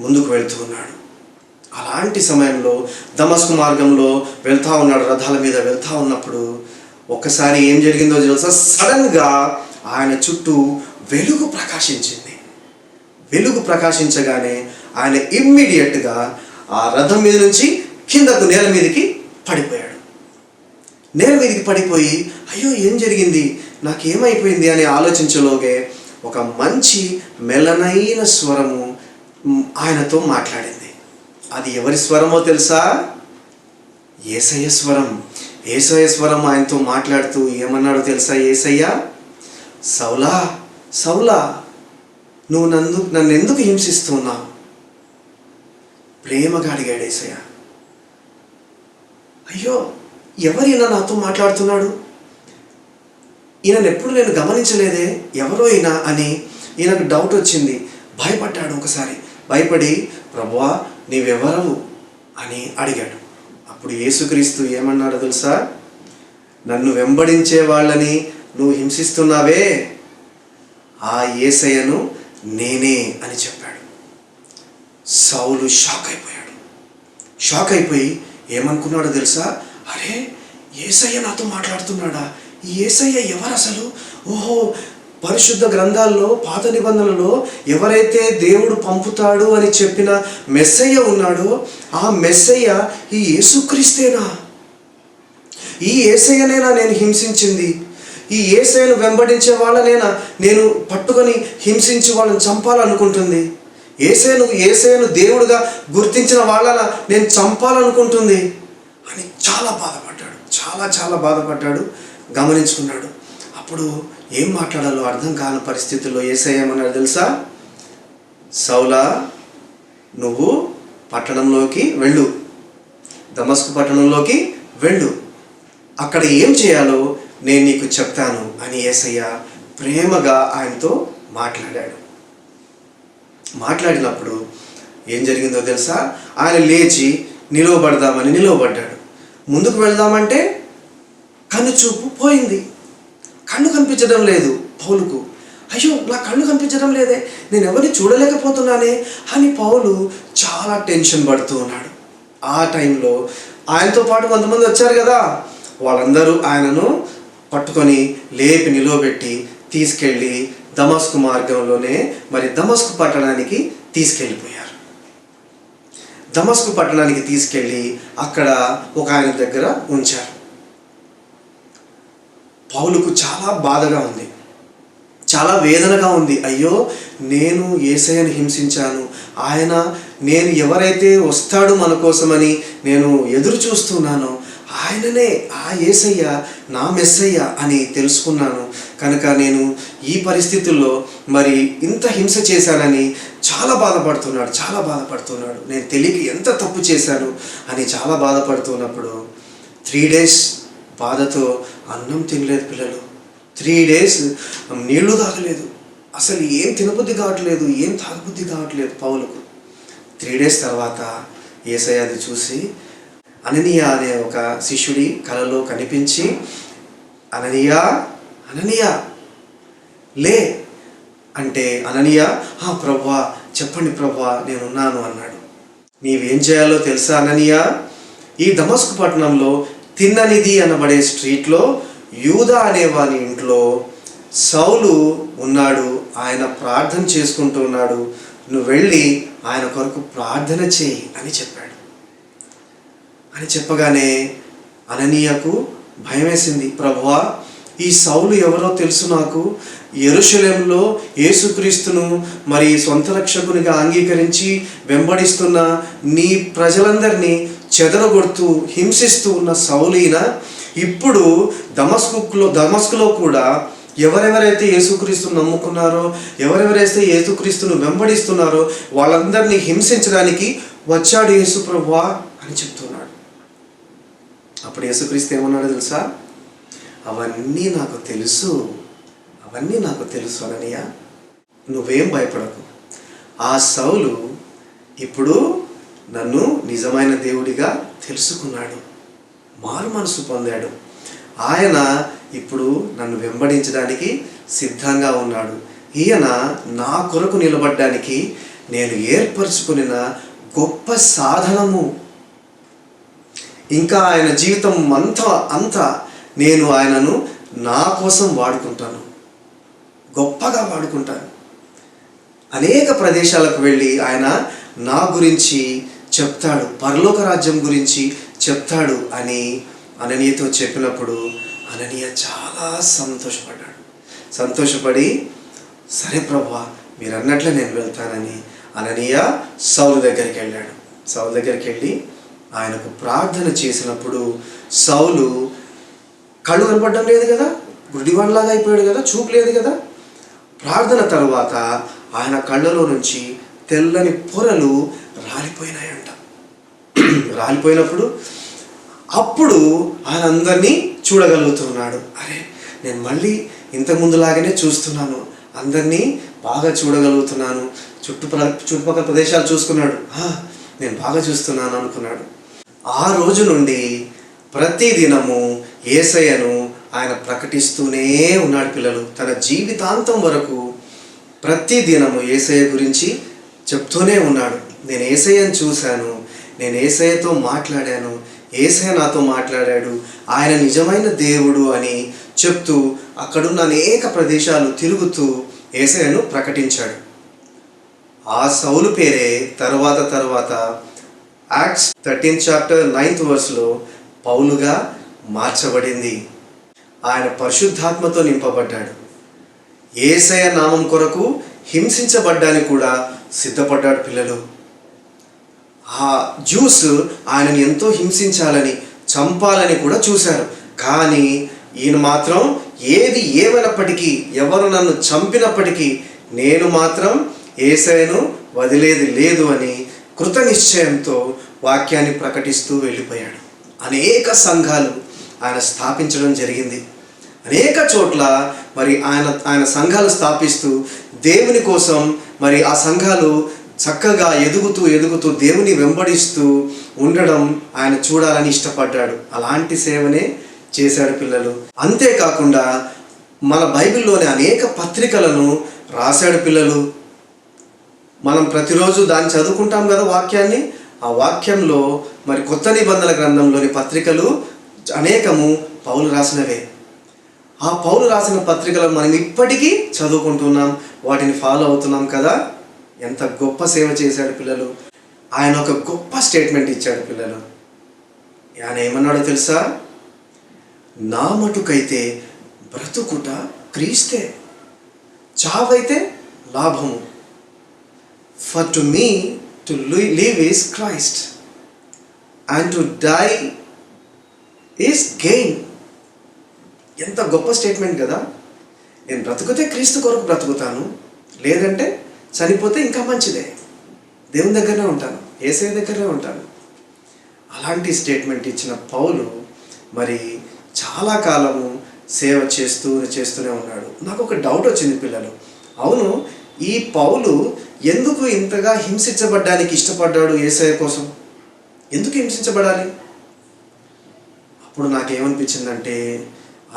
ముందుకు వెళ్తూ ఉన్నాడు. అలాంటి సమయంలో దమస్కు మార్గంలో వెళ్తా ఉన్నాడు, రథాల మీద వెళ్తా ఉన్నప్పుడు ఒక్కసారి ఏం జరిగిందో తెలుసా? సడన్గా ఆయన చుట్టూ వెలుగు ప్రకాశించింది. వెలుగు ప్రకాశించగానే ఆయన ఇమ్మీడియట్గా ఆ రథం మీద నుంచి కిందకు నేల మీదకి పడిపోయాడు. నేల మీదకి పడిపోయి అయ్యో ఏం జరిగింది, నాకేమైపోయింది అని ఆలోచించలోగే ఒక మంచి మెలనైన స్వరము ఆయనతో మాట్లాడింది. అది ఎవరి స్వరమో తెలుసా? యేసయ్య స్వరం. యేసయ్య స్వరం ఆయనతో మాట్లాడుతూ ఏమన్నాడో తెలుసా? యేసయ్య, సౌలా సౌలా, నువ్వు నన్ను ఎందుకు హింసిస్తున్నావు? ప్రేమగా అడిగాడు యేసయ్య. అయ్యో ఎవరైనా నాతో మాట్లాడుతున్నాడు, ఈయనను ఎప్పుడు నేను గమనించలేదే, ఎవరో ఈయన అని ఈయనకు డౌట్ వచ్చింది. భయపడ్డాడు. ఒకసారి భయపడి ప్రభువా నీవెవరవు అని అడిగాడు. అప్పుడు యేసుక్రీస్తు ఏమన్నాడో తెలుసా? నన్ను వెంబడించే వాళ్ళని నువ్వు హింసిస్తున్నావే, ఆ యేసయ్యను నేనే అని చెప్పాడు. సౌలు షాక్ అయిపోయాడు. షాక్ అయిపోయి ఏమనుకున్నాడో తెలుసా? అరే యేసయ్య నాతో మాట్లాడుతున్నాడా? ఈ యేసయ్య ఎవరు అసలు? ఓహో, పరిశుద్ధ గ్రంథాల్లో పాత నిబంధనలలో ఎవరైతే దేవుడు పంపుతాడు అని చెప్పిన మెస్సయ్య ఉన్నాడో ఆ మెస్సయ్య ఈ యేసుక్రీస్తేనా? ఈ యేసయ్యనేనా నేను హింసించింది? ఈ యేసయ్యను వెంబడించే వాళ్ళనేనా నేను పట్టుకొని హింసించి వాళ్ళని చంపాలనుకుంటుంది? యేసయ్యను దేవుడుగా గుర్తించిన వాళ్ళన నేను చంపాలనుకుంటుంది అని చాలా బాధపడ్డాడు. చాలా బాధపడ్డాడు, గమనించుకున్నాడు. అప్పుడు ఏం మాట్లాడాలో అర్థం కాని పరిస్థితుల్లో యేసయ్య ఏమన్నాడు తెలుసా? సౌలా, నువ్వు పట్టణంలోకి వెళ్ళు, దమస్కు పట్టణంలోకి వెళ్ళు, అక్కడ ఏం చేయాలో నేను నీకు చెప్తాను అని యేసయ్య ప్రేమగా ఆయనతో మాట్లాడాడు. మాట్లాడినప్పుడు ఏం జరిగిందో తెలుసా? ఆయన లేచి నిలవబడ్డాడు. ముందుకు వెళ్దామంటే కన్ను చూపు పోయింది, కన్ను కనిపించడం లేదు పౌలుకు. అయ్యో నా కన్ను కనిపించడం లేదే, నేను ఎవరిని చూడలేకపోతున్నానే అని పౌలు చాలా టెన్షన్ పడుతూ ఉన్నాడు. ఆ టైంలో ఆయనతో పాటు కొంతమంది వచ్చారు కదా, వాళ్ళందరూ ఆయనను పట్టుకొని లేపి నిలవబెట్టి తీసుకెళ్ళి దమస్కు మార్గంలోనే దమస్కు పట్టణానికి తీసుకెళ్ళిపోయారు. దమస్కు పట్టణానికి తీసుకెళ్ళి అక్కడ ఒక ఆయన దగ్గర ఉంచారు. పౌలుకు చాలా బాధగా ఉంది, చాలా వేదనగా ఉంది. అయ్యో నేను యేసయ్యను హింసించాను, నేను ఎవరైతే వస్తాడు మన కోసమని నేను ఎదురు చూస్తున్నానో ఆయననే, ఆ యేసయ్య నా మెస్సయ్య అని తెలుసుకున్నాను కనుక నేను ఈ పరిస్థితుల్లో ఇంత హింస చేశానని చాలా బాధపడుతున్నాడు. నేను తెలియక ఎంత తప్పు చేశాను అని చాలా బాధపడుతున్నప్పుడు 3 days బాధతో అన్నం తినలేదు పిల్లలు. 3 days నీళ్లు తాగలేదు, అసలు ఏం తినబుద్ధి కావట్లేదు, ఏం తాగబుద్ధి కావట్లేదు పౌలుకు. 3 days తర్వాత యేసయ్య అది చూసి అననీయ అనే ఒక శిష్యుడి కలలో కనిపించి, అననీయ లే అంటే అననీయ ప్రభువా చెప్పండి ప్రభువా నేనున్నాను అన్నాడు. నీవేం చేయాలో తెలుసా అననీయ? ఈ దమస్కు పట్టణంలో తిన్ననిది అనబడే స్ట్రీట్లో యూదా అనేవాని ఇంట్లో సౌలు ఉన్నాడు, ఆయన ప్రార్థన చేసుకుంటూ ఉన్నాడు, నువ్వు వెళ్ళి ఆయన కొరకు ప్రార్థన చేయి అని చెప్పాడు. అని చెప్పగానే అననీయకు భయం వేసింది. ప్రభువా ఈ సౌలు ఎవరో తెలుసు నాకు, యెరూషలేములో యేసుక్రీస్తును సొంత రక్షకునిగా అంగీకరించి వెంబడిస్తున్న నీ ప్రజలందరినీ చెదరగొడుతూ హింసిస్తూ ఉన్న సౌలీన ఇప్పుడు దమస్కులో కూడా ఎవరెవరైతే యేసుక్రీస్తును నమ్ముకున్నారో, ఎవరెవరైతే యేసుక్రీస్తును వెంబడిస్తున్నారో వాళ్ళందరినీ హింసించడానికి వచ్చాడు యేసు ప్రభువా అని చెప్తున్నాడు. అప్పుడు యేసుక్రీస్తు ఏమన్నాడో తెలుసా? అవన్నీ నాకు తెలుసు, అవన్నీ నాకు తెలుసు అననీయ, నువ్వేం భయపడకు. ఆ సౌలు ఇప్పుడు నన్ను నిజమైన దేవుడిగా తెలుసుకున్నాడు, మారు మనసు పొందాడు. ఆయన ఇప్పుడు నన్ను వెంబడించడానికి సిద్ధంగా ఉన్నాడు. ఈయన నా కొరకు నిలబడ్డానికి నేను ఏర్పరచుకున్న గొప్ప సాధనము. ఇంకా ఆయన జీవితం అంతా నేను ఆయనను నా కోసం వాడుకుంటాను, గొప్పగా వాడుకుంటాను. అనేక ప్రదేశాలకు వెళ్ళి ఆయన నా గురించి చెప్తాడు, పరలోక రాజ్యం గురించి చెప్తాడు అని అననీయతో చెప్పినప్పుడు అననీయ చాలా సంతోషపడి సరే ప్రభువా మీరు అన్నట్లే నేను వెళ్తానని అననీయ సౌలు దగ్గరికి వెళ్ళాడు. సౌలు దగ్గరికి వెళ్ళి ఆయనకు ప్రార్థన చేసినప్పుడు సౌలు కళ్ళు కనపడడం లేదు కదా, గుడ్డివాడిలాగా అయిపోయాడు కదా, చూపు లేదు కదా. ప్రార్థన తరువాత ఆయన కళ్ళలో నుంచి తెల్లని పొరలు రాలిపోయినాయంట. రాలిపోయినప్పుడు అప్పుడు ఆయన అందరినీ చూడగలుగుతున్నాడు. అరే నేను మళ్ళీ ఇంతకుముందులాగానే చూస్తున్నాను, అందరినీ బాగా చూడగలుగుతున్నాను. చుట్టుపక్కల ప్రదేశాలు చూసుకున్నాడు, నేను బాగా చూస్తున్నాను అనుకున్నాడు. ఆ రోజు నుండి ప్రతి దినము యేసయ్యను ఆయన ప్రకటిస్తూనే ఉన్నాడు. పిల్లలు తన జీవితాంతం వరకు ప్రతి దినము యేసయ్య గురించి చెప్తూనే ఉన్నాడు. నేను యేసయ్యను చూశాను, నేను యేసయ్యతో మాట్లాడాను, యేసయ్య నాతో మాట్లాడాడు, ఆయన నిజమైన దేవుడు అని చెప్తూ అక్కడున్న అనేక ప్రదేశాలు తిరుగుతూ యేసయ్యను ప్రకటించాడు. ఆ సౌలు పేరే తర్వాత acts 13th chapter 9th verse పౌలుగా మార్చబడింది. ఆయన పరిశుద్ధాత్మతో నింపబడ్డాడు. యేసయ్య నామం కొరకు హింసించబడ్డానికి కూడా సిద్ధపడ్డాడు. పిల్లలు ఆ జ్యూస్ ఆయనని ఎంతో హింసించాలని చంపాలని కూడా చూశారు. కానీ ఈయన మాత్రం ఏది ఏమైనప్పటికీ, ఎవరు నన్ను చంపినప్పటికీ నేను మాత్రం యేసయ్యను వదిలేది లేదు అని కృత నిశ్చయంతో వాక్యాన్ని ప్రకటిస్తూ వెళ్ళిపోయాడు. అనేక సంఘాలు ఆయన స్థాపించడం జరిగింది. అనేక చోట్ల మరి ఆయన సంఘాలు స్థాపిస్తూ దేవుని కోసం మరి ఆ సంఘాలు చక్కగా ఎదుగుతూ దేవుని వెంబడిస్తూ ఉండడం ఆయన చూడాలని ఇష్టపడ్డాడు. అలాంటి సేవనే చేశాడు. పిల్లలు అంతేకాకుండా మన బైబిల్లోని అనేక పత్రికలను రాశాడు. పిల్లలు మనం ప్రతిరోజు దాన్ని చదువుకుంటాం కదా వాక్యాన్ని. ఆ వాక్యంలో మరి కొత్త నిబంధన గ్రంథంలోని పత్రికలు అనేకము పౌలు రాసినవే. ఆ పౌలు రాసిన పత్రికలను మనం ఇప్పటికీ చదువుకుంటున్నాం, వాటిని ఫాలో అవుతున్నాం కదా. ఎంత గొప్ప సేవ చేశాడు పిల్లలు. ఆయన ఒక గొప్ప స్టేట్మెంట్ ఇచ్చాడు. పిల్లలు ఆయన ఏమన్నాడో తెలుసా? నా మటుకైతే బ్రతుకుట క్రీస్తే, చావైతే లాభము. For to me to live is Christ and to die is gain. ఎంత గొప్ప స్టేట్మెంట్ కదా. నేను బ్రతుకుతే క్రీస్తు కొరకు బ్రతుకుతాను, లేదంటే చనిపోతే ఇంకా మంచిదే, దేవుని దగ్గరనే ఉంటాను, యేసయ్య దగ్గరనే ఉంటాను. అలాంటి స్టేట్మెంట్ ఇచ్చిన పౌలు మరి చాలా కాలము సేవ చేస్తూనే ఉన్నాడు. నాకు ఒక డౌట్ వచ్చింది పిల్లలు. అవును, ఈ పౌలు ఎందుకు ఇంతగా హింసించబడ్డానికి ఇష్టపడ్డాడు? యేసయ్య కోసం ఎందుకు హింసించబడాలి? అప్పుడు నాకేమనిపించిందంటే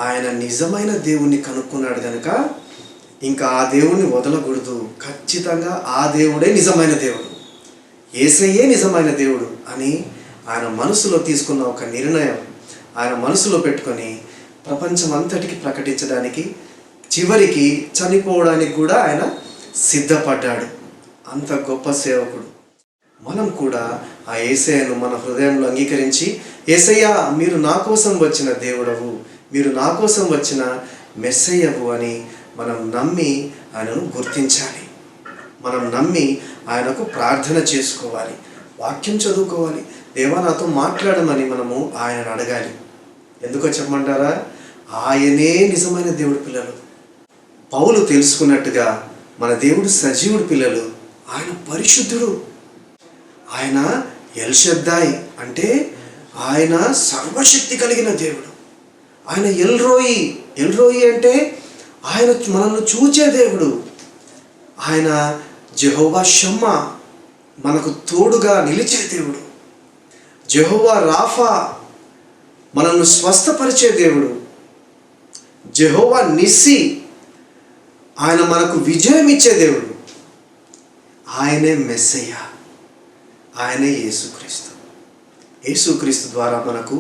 ఆయన నిజమైన దేవుణ్ణి కనుక్కున్నాడు కనుక ఇంకా ఆ దేవుణ్ణి వదలకూడదు. ఖచ్చితంగా ఆ దేవుడే నిజమైన దేవుడు, యేసయ్యే నిజమైన దేవుడు అని ఆయన మనసులో తీసుకున్న ఒక నిర్ణయం, ఆయన మనసులో పెట్టుకొని ప్రపంచం అంతటికి ప్రకటించడానికి, చివరికి చనిపోవడానికి కూడా ఆయన సిద్ధపడ్డాడు. అంత గొప్ప సేవకుడు. మనం కూడా ఆ యేసయ్యను మన హృదయంలో అంగీకరించి, యేసయ్య మీరు నా కోసం వచ్చిన దేవుడవు, మీరు నా కోసం వచ్చిన మెస్సయ్యవు అని మనం నమ్మి ఆయనను గుర్తించాలి. మనం నమ్మి ఆయనకు ప్రార్థన చేసుకోవాలి, వాక్యం చదువుకోవాలి, దేవా నాతో మాట్లాడమని మనము ఆయనను అడగాలి. ఎందుకో చెప్పమంటారా? ఆయనే నిజమైన దేవుడు. పిల్లలు పౌలు తెలుసుకున్నట్టుగా మన దేవుడు సజీవుడు పిల్లలు. ఆయన పరిశుద్ధుడు. ఆయన ఎల్షద్దాయ్ అంటే ఆయన సర్వశక్తి కలిగిన దేవుడు. ఆయన ఎల్రోయి అంటే ఆయన మనల్ని చూచే దేవుడు. ఆయన జెహోవా షమ్మా మనకు తోడుగా నిలిచే దేవుడు. జెహోవా రాఫా మనల్ని స్వస్థపరిచే దేవుడు. జెహోవా నిస్సి ఆయన మనకు విజయం ఇచ్చే దేవుడు. ఆయనే మెస్సయ్య, ఆయనే యేసుక్రీస్తు. యేసుక్రీస్తు ద్వారా మనకు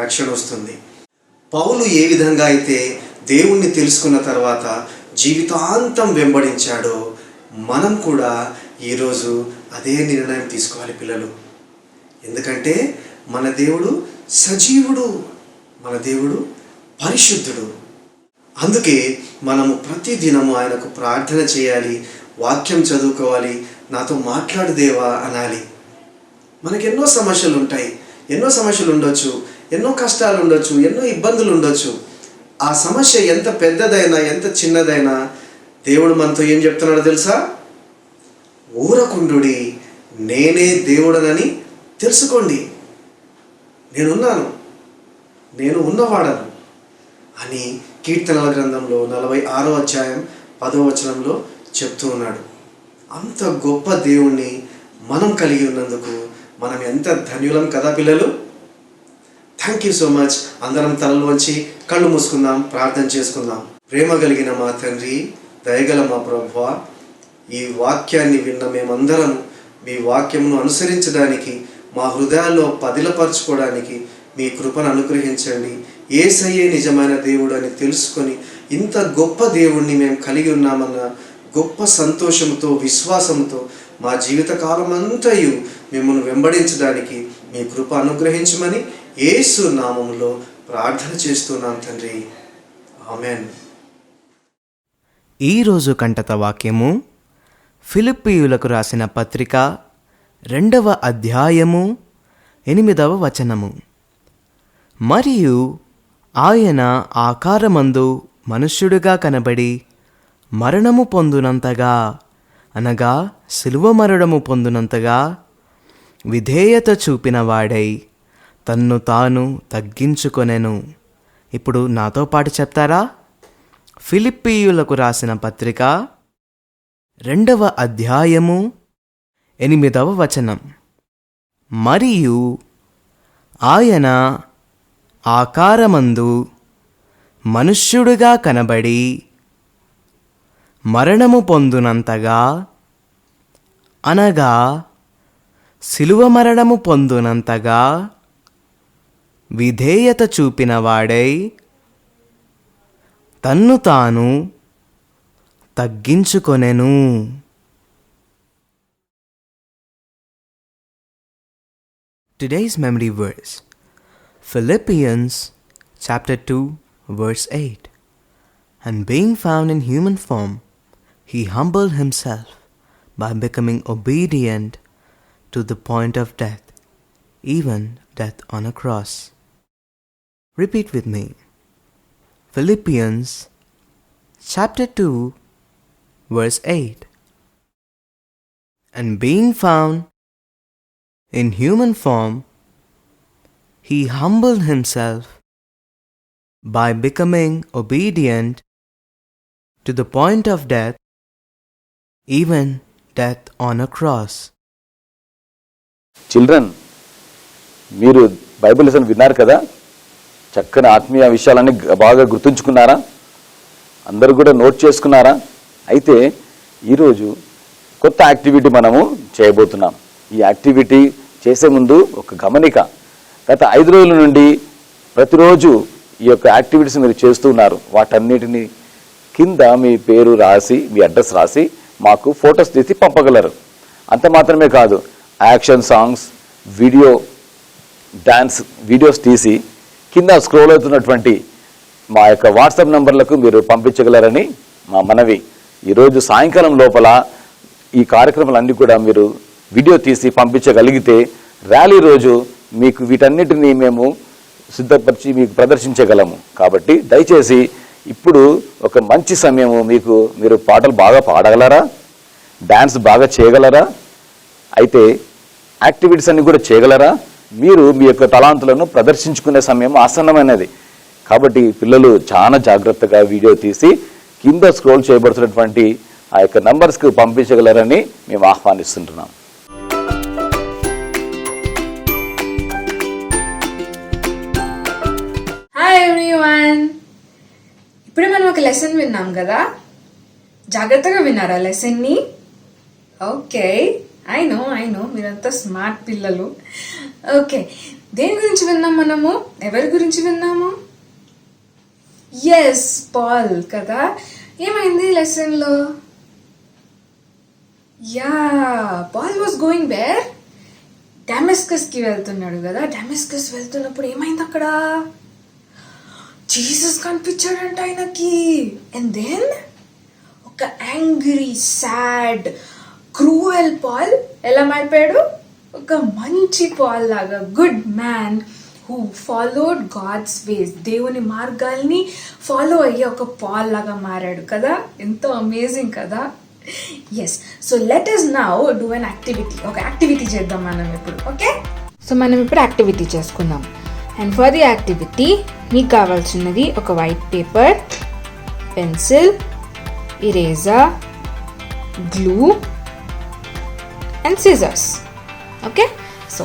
రక్షణ వస్తుంది. పౌలు ఏ విధంగా అయితే దేవుణ్ణి తెలుసుకున్న తర్వాత జీవితాంతం వెంబడించాడో మనం కూడా ఈరోజు అదే నిర్ణయం తీసుకోవాలి పిల్లలు. ఎందుకంటే మన దేవుడు సజీవుడు, మన దేవుడు పరిశుద్ధుడు. అందుకే మనము ప్రతిదినము ఆయనకు ప్రార్థన చేయాలి, వాక్యం చదువుకోవాలి, నాతో మాట్లాడు దేవా అనాలి. మనకి ఎన్నో సమస్యలు ఉంటాయి, ఎన్నో సమస్యలు ఉండొచ్చు, ఎన్నో కష్టాలు ఉండొచ్చు, ఎన్నో ఇబ్బందులు ఉండొచ్చు. ఆ సమస్య ఎంత పెద్దదైనా ఎంత చిన్నదైనా దేవుడు మనతో ఏం చెప్తున్నాడో తెలుసా? ఊరకుండుడి, నేనే దేవుడనని తెలుసుకోండి, నేనున్నాను, నేను ఉన్నవాడను అని కీర్తనల గ్రంథంలో 46వ అధ్యాయం 10వ వచనంలో చెప్తూ ఉన్నాడు. అంత గొప్ప దేవుణ్ణి మనం కలిగి ఉన్నందుకు మనం ఎంత ధన్యులం కదా పిల్లలు. Thank you so much. అందరం తలలు వంచి కళ్ళు మూసుకుందాం, ప్రార్థన చేసుకుందాం. ప్రేమ కలిగిన మా తండ్రి, దయగల మా ప్రభువా, ఈ వాక్యాన్ని విన్న మేమందరం మీ వాక్యమును అనుసరించడానికి, మా హృదయాల్లో పదిలపరచుకోవడానికి మీ కృపను అనుగ్రహించండి. యేసయ్యే నిజమైన దేవుడు అని తెలుసుకొని ఇంత గొప్ప దేవుణ్ణి మేము కలిగి ఉన్నామన్న గొప్ప సంతోషంతో, విశ్వాసంతో మా జీవితకాలం అంతయు మిమ్మల్ని వెంబడించడానికి మీ కృప అనుగ్రహించమని యేసు నామములో ప్రార్థన చేస్తున్నాం తండ్రి, ఆమెన్. ఈరోజు కంటత వాక్యము ఫిలిప్పీయులకు రాసిన పత్రిక 2వ అధ్యాయము 8వ వచనము. మరియు ఆయన ఆకారమందు మనుష్యుడిగా కనబడి మరణము పొందునంతగా, అనగా శిలువ మరణము పొందునంతగా విధేయత చూపిన వాడై తన్ను తాను తగ్గించుకొనెను. ఇప్పుడు నాతో పాటు చెప్తారా? ఫిలిప్పీయులకు రాసిన పత్రిక 2వ అధ్యాయము 8వ వచనం. మరియు ఆయన ఆకారమందు మనుష్యుడిగా కనబడి మరణము పొందునంతగా, అనగా శిలువ మరణము పొందునంతగా విధేయత చూపిన వాడై తన్ను తాను తగ్గించుకొనెను. Today's memory verse, Philippians chapter 2 verse 8. And being found in human form, he humbled himself by becoming obedient to the point of death, even death on a cross. Repeat with me. Philippians chapter 2 verse 8. And being found in human form, he humbled himself by becoming obedient to the point of death, even death on a cross. Children, మీరు బైబిల్ లెసన్ విన్నారు కదా? చక్కని ఆత్మీయ విషయాలన్నీ బాగా గుర్తుంచుకున్నారా? అందరూ కూడా నోట్ చేసుకున్నారా? అయితే ఈరోజు కొత్త యాక్టివిటీ మనము చేయబోతున్నాం. ఈ యాక్టివిటీ చేసే ముందు ఒక గమనిక. గత 5 రోజుల నుండి ప్రతిరోజు ఈ యొక్క యాక్టివిటీస్ మీరు చేస్తూ ఉన్నారు. వాటన్నిటిని కింద మీ పేరు రాసి, మీ అడ్రస్ రాసి మాకు ఫొటోస్ తీసి పంపగలరు. అంత మాత్రమే కాదు, యాక్షన్ సాంగ్స్, డాన్స్ వీడియోస్ తీసి కింద స్క్రోల్ అవుతున్నటువంటి మా యొక్క వాట్సాప్ నంబర్లకు మీరు పంపించగలరని మా మనవి. ఈరోజు సాయంకాలం లోపల ఈ కార్యక్రమాలన్నీ కూడా మీరు వీడియో తీసి పంపించగలిగితే ర్యాలీ రోజు మీకు వీటన్నిటినీ మేము సిద్ధపరిచి మీకు ప్రదర్శించగలము. కాబట్టి దయచేసి ఇప్పుడు ఒక మంచి సమయము మీకు. మీరు పాటలు బాగా పాడగలరా? డాన్స్ బాగా చేయగలరా? అయితే యాక్టివిటీస్ అన్ని కూడా చేయగలరా? మీరు మీ యొక్క తలాంతులను ప్రదర్శించుకునే సమయం ఆసన్నమైనది. కాబట్టి పిల్లలు చాలా జాగ్రత్తగా వీడియో తీసి కింద స్క్రోల్ చేయబడుతున్నటువంటి ఆ యొక్క నంబర్స్కి పంపించగలరని మేము ఆహ్వానిస్తుంటున్నాం. హాయ్ ఎవ్రీవన్, ఇప్పుడే మనం ఒక లెసన్ విన్నాం కదా. జాగ్రత్తగా విన్నారా లెసన్ని? ఓకే, ఐ నో మీరంతా స్మార్ట్ పిల్లలు. ఓకే, దేని గురించి విన్నాం మనము? ఎవరి గురించి విన్నాము? ఎస్, పాల్ కదా. ఏమైంది లెసన్లో? Yeah, Paul was going where? డెమస్కస్కి వెళ్తున్నాడు కదా. డెమస్కస్ వెళ్తున్నప్పుడు ఏమైంది అక్కడ? జీసస్ కనిపించాడంట ఆయనకి. అండ్ దెన్ ఒక యాంగ్రీ, సాడ్, క్రూయల్ పాల్ ఎలా మారిపోయాడు? ఒక మంచి పాల్ లాగా, good man who followed God's ways, దేవుని మార్గాల్ని ఫాలో అయ్యే ఒక పాల్ లాగా మారాడు కదా. ఎంతో అమేజింగ్ కదా. Yes, so let us now do an activity. ఒక యాక్టివిటీ చేద్దాం మనం ఇప్పుడు. ఓకే, సో మనం ఇప్పుడు యాక్టివిటీ చేసుకుందాం. అండ్ ఫర్ ది యాక్టివిటీ మీకు కావాల్సినది ఒక white paper, pencil, eraser, glue and scissors. Okay, so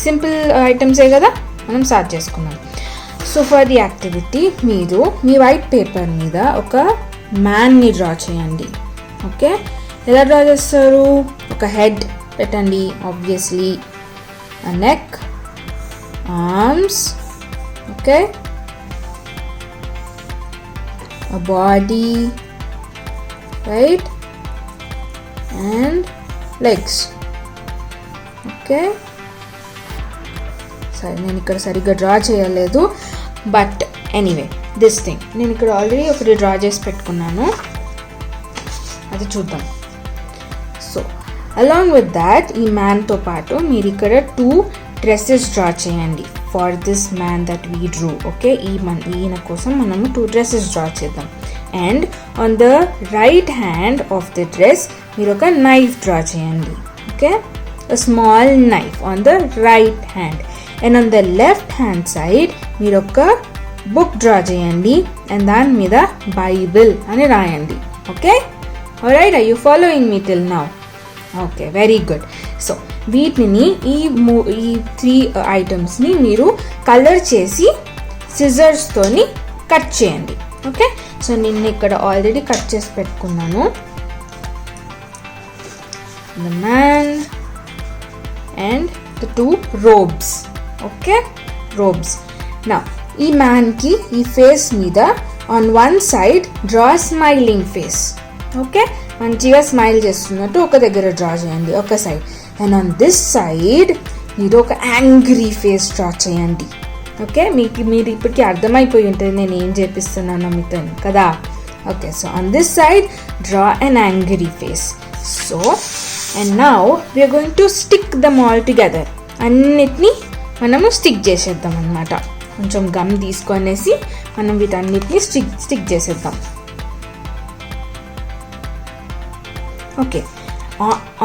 simple ఐటమ్సే కదా, మనం స్టార్ట్ చేసుకుందాం. సో ఫర్ ది యాక్టివిటీ మీరు మీ వైట్ పేపర్ మీద ఒక మ్యాన్ని డ్రా చేయండి. ఓకే, ఎలా డ్రా చేస్తారు? ఒక హెడ్ పెట్టండి, obviously, neck, arms, okay, a body, right, and legs. Okay, సరే నేను ఇక్కడ సరిగ్గా డ్రా చేయలేదు, బట్ ఎనీవే దిస్ థింగ్ నేను ఇక్కడ ఆల్రెడీ ఒకటి డ్రా చేసి పెట్టుకున్నాను, అది చూద్దాం. సో అలాంగ్ విత్ దాట్ ఈ మ్యాన్తో పాటు మీరు ఇక్కడ 2 డ్రెస్సెస్ డ్రా చేయండి for this man that we Drew. Okay, ఈయన కోసం మనము 2 డ్రెస్సెస్ డ్రా చేద్దాం. And on the right hand of the dress మీరు ఒక నైఫ్ డ్రా చేయండి. Okay, a small knife on the right hand, and on the left hand side మీరు ఒక బుక్ డ్రా చేయండి అండ్ దాని మీద బైబిల్ అని రాయండి. Okay, alright, are you following me till now? Okay, very good. So వీటిని ఈ 3 ఐటమ్స్ని మీరు కలర్ చేసి సిజర్స్తోని కట్ చేయండి. ఓకే, సో నేను ఇక్కడ ఆల్రెడీ కట్ చేసి పెట్టుకున్నాను. The man and the 2 robes. Okay, robes. Now ఈ మ్యాన్కి ఈ ఫేస్ మీద on one side draw smiling face. Okay, మంచిగా స్మైల్ చేస్తున్నట్టు ఒక దగ్గర డ్రా చేయండి, ఒక side. And on this side మీరు ఒక యాంగ్రీ ఫేస్ డ్రా చేయండి. ఓకే, మీరు ఇప్పటికీ అర్థమైపోయి ఉంటుంది నేను ఏం చేపిస్తున్నానో మీతో కదా. Okay, so on this side draw an angry face. So and now we're going to stick them all together. అన్నిటినీ మనము స్టిక్ చేసేద్దాం అన్నమాట. కొంచెం గమ్ తీసుకొనేసి మనం వీటన్నిటిని స్టిక్ చేసేద్దాం. Okay,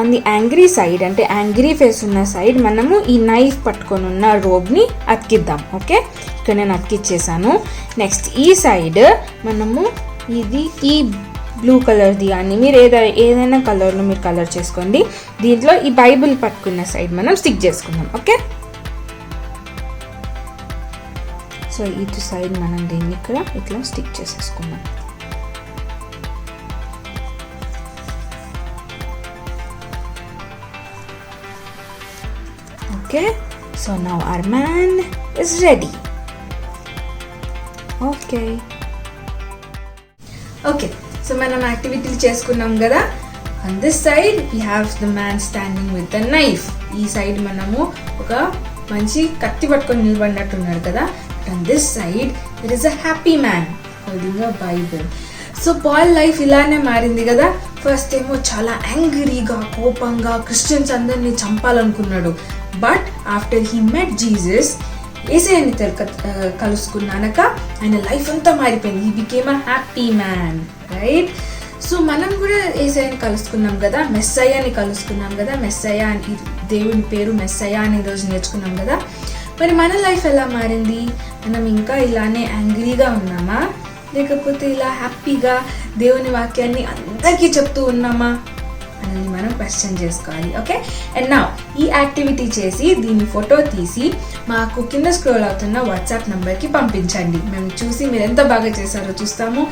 on the angry side, అంటే యాంగ్రీ ఫేస్ ఉన్న సైడ్ మనము ఈ నైఫ్ పట్టుకొని ఉన్న రోబ్ని అతికిద్దాం. ఓకే, ఇక్కడ నేను అతికిచ్చేసాను. నెక్స్ట్ ఈ సైడ్ మనము ఈ బ్లూ కలర్ది కానీ మీరు ఏదైనా కలర్లో మీరు కలర్ చేసుకోండి. దీంట్లో ఈ బైబిల్ పట్టుకున్న సైడ్ మనం స్టిక్ చేసుకుందాం. ఓకే, సో ఇటు సైడ్ మనం దీన్ని ఇక్కడ ఇట్లా స్టిక్ చేసేసుకుందాం. Okay, so now our man is ready. Okay, so మనం యాక్టివిటీలు చేసుకున్నాం కదా. On this side we have the man standing with the knife. ఈ సైడ్ మనము ఒక మంచి కత్తి పట్టుకొని నిలబడినట్టున్నాడు కదా. On this side there is a happy man holding a Bible. So Paul life ఇలానే మారింది కదా. ఫస్ట్ ఏమో చాలా యాంగ్రీగా, కోపంగా క్రిస్టియన్స్ అందరినీ చంపాలనుకున్నాడు. But after he met Jesus ఏసయ్యని కలుసుకున్నాక ఆయన లైఫ్ అంతా మారిపోయింది. He became a happy man, right? So మనం కూడా ఏసయ్యని కలుసుకున్నాం కదా, మెస్సయ్యని కలుసుకున్నాం కదా. మెస్సయ్య అని దేవుని పేరు మెస్సయ్య అని ఈరోజు నేర్చుకున్నాం కదా. మరి మన లైఫ్ ఎలా మారింది? మనం ఇంకా ఇలానే యాంగ్రీగా ఉన్నామా, లేకపోతే ఇలా హ్యాపీగా దేవుని వాక్యాన్ని అందరికీ చెప్తూ ఉన్నామా అని మనం క్వశ్చన్ చేసుకోవాలి. ఓకే, అండ్ నా ఈ యాక్టివిటీ చేసి దీన్ని ఫోటో తీసి మాకు కింద స్క్రోల్ అవుతున్న వాట్సాప్ నెంబర్కి పంపించండి. మేము చూసి మీరు ఎంత బాగా చేశారో చూస్తాము.